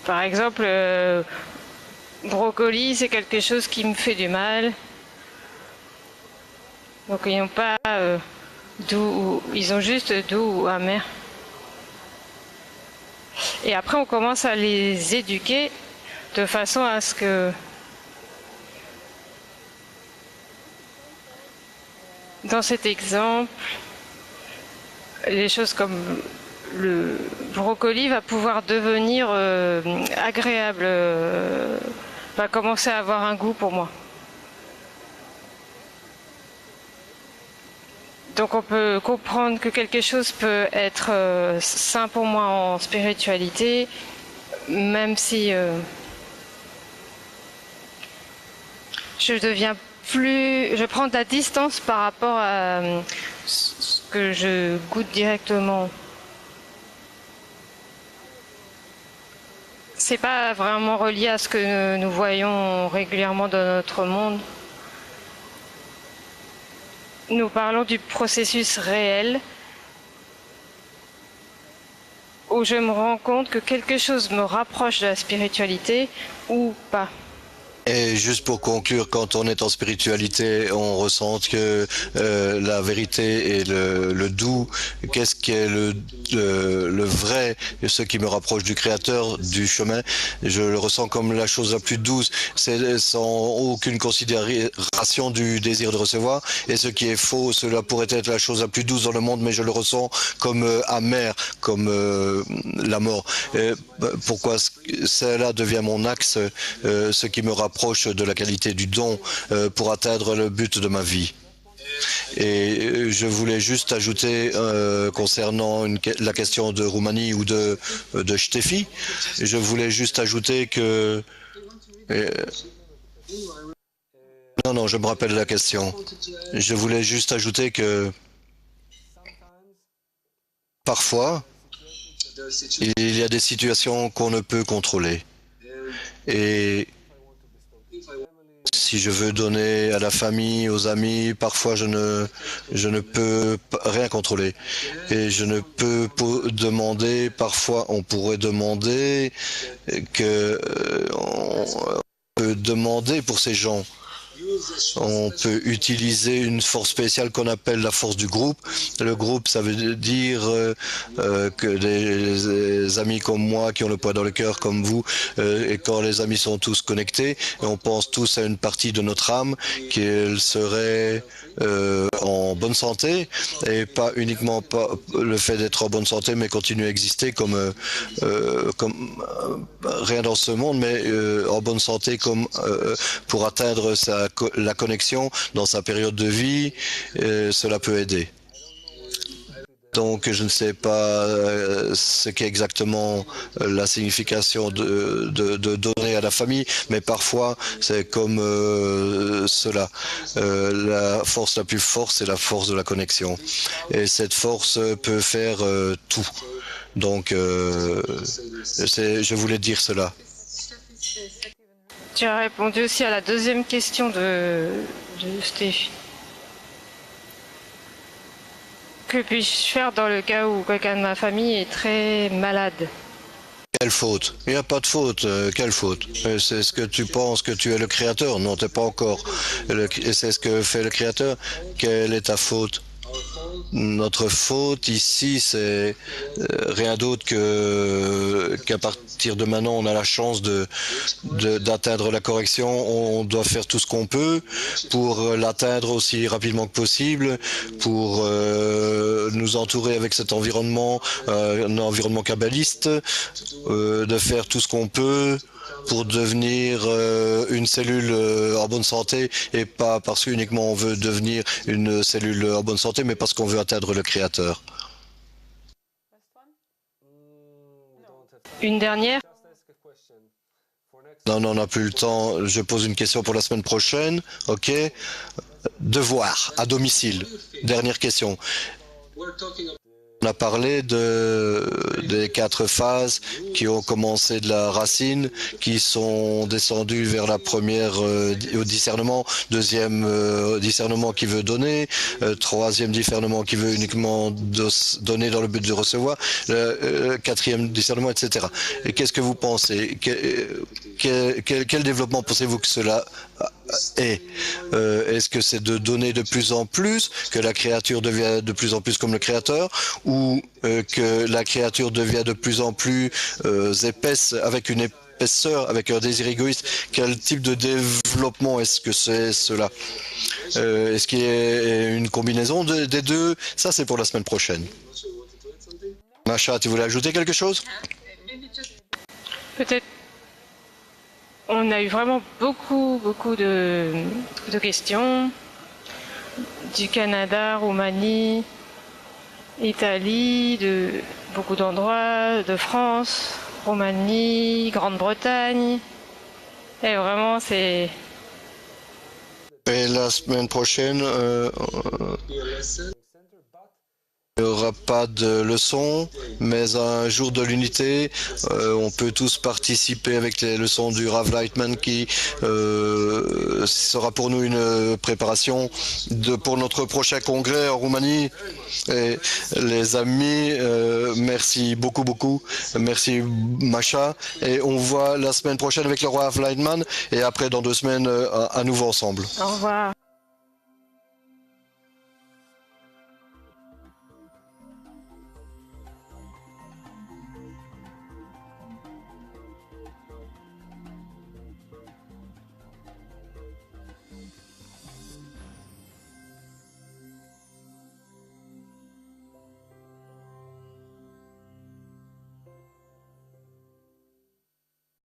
Par exemple, brocoli, c'est quelque chose qui me fait du mal. Donc ils n'ont pas doux, ils ont juste doux ou amer. Et après, on commence à les éduquer de façon à ce que dans cet exemple, les choses comme le brocoli va pouvoir devenir agréable, va commencer à avoir un goût pour moi. Donc on peut comprendre que quelque chose peut être sain pour moi en spiritualité, même si je prends de la distance par rapport à ce que je goûte directement. C'est pas vraiment relié à ce que nous voyons régulièrement dans notre monde. Nous parlons du processus réel où je me rends compte que quelque chose me rapproche de la spiritualité ou pas.
Et juste pour conclure, quand on est en spiritualité, on ressent que la vérité et le doux, qu'est-ce qui est le vrai, ce qui me rapproche du Créateur, du chemin, je le ressens comme la chose la plus douce, c'est sans aucune considération du désir de recevoir. Et ce qui est faux, cela pourrait être la chose la plus douce dans le monde, mais je le ressens comme amer, comme la mort. Pourquoi cela devient mon axe, ce qui me rapproche de la qualité du don pour atteindre le but de ma vie. Et je voulais juste ajouter concernant la question de Roumanie ou de Ștefи, je voulais juste ajouter que non, je me rappelle la question. Je voulais juste ajouter que parfois il y a des situations qu'on ne peut contrôler. Et si je veux donner à la famille, aux amis, parfois je ne peux rien contrôler. Et je ne peux demander, parfois on pourrait demander on peut demander pour ces gens. On peut utiliser une force spéciale qu'on appelle la force du groupe. Le groupe, ça veut dire que des amis comme moi, qui ont le poids dans le cœur comme vous, et quand les amis sont tous connectés, et on pense tous à une partie de notre âme, qu'elle serait en bonne santé, et pas uniquement le fait d'être en bonne santé, mais continuer à exister comme rien dans ce monde, mais en bonne santé comme pour atteindre la connexion dans sa période de vie, cela peut aider. Donc je ne sais pas ce qu'est exactement la signification de donner à la famille, mais parfois c'est comme cela. La force la plus forte, c'est la force de la connexion. Et cette force peut faire tout. Donc je voulais dire cela.
Tu as répondu aussi à la deuxième question de Stéphie. Que puis-je faire dans le cas où quelqu'un de ma famille est très malade?
Quelle faute? Il n'y a pas de faute. Quelle faute? C'est ce que tu penses que tu es le créateur? Non, tu n'es pas encore. C'est ce que fait le créateur. Quelle est ta faute? Notre faute ici, c'est rien d'autre qu'à partir de maintenant, on a la chance d'atteindre la correction. On doit faire tout ce qu'on peut pour l'atteindre aussi rapidement que possible, pour nous entourer avec cet environnement, un environnement kabbaliste, de faire tout ce qu'on peut pour devenir une cellule en bonne santé, et pas parce qu'uniquement on veut devenir une cellule en bonne santé, mais parce qu'on veut atteindre le Créateur.
Une dernière?
Non, on n'a plus le temps. Je pose une question pour la semaine prochaine. OK. Devoir à domicile. Dernière question. On a parlé des 4 phases qui ont commencé de la racine, qui sont descendues vers la première au discernement, deuxième discernement qui veut donner, troisième discernement qui veut uniquement donner dans le but de recevoir, quatrième discernement, etc. Et qu'est-ce que vous pensez? Quel développement pensez-vous que cela est? Est-ce que c'est de donner de plus en plus, que la créature devient de plus en plus comme le créateur, ou que la créature devient de plus en plus épaisse, avec une épaisseur, avec un désir égoïste? Quel type de développement est-ce que c'est cela? Est-ce qu'il y a une combinaison des deux? Ça, c'est pour la semaine prochaine. Masha, tu voulais ajouter quelque chose?
Peut-être. On a eu vraiment beaucoup de questions du Canada, Roumanie, Italie, de beaucoup d'endroits, de France. Roumanie, Grande-Bretagne. Et vraiment, c'est...
Et la semaine prochaine, il n'y aura pas de leçon, mais un jour de l'unité, on peut tous participer avec les leçons du Rav Lightman qui sera pour nous une préparation pour notre prochain congrès en Roumanie. Et les amis, merci beaucoup. Merci Masha. Et on voit la semaine prochaine avec le Rav Lightman et après dans 2 semaines à nouveau ensemble.
Au revoir.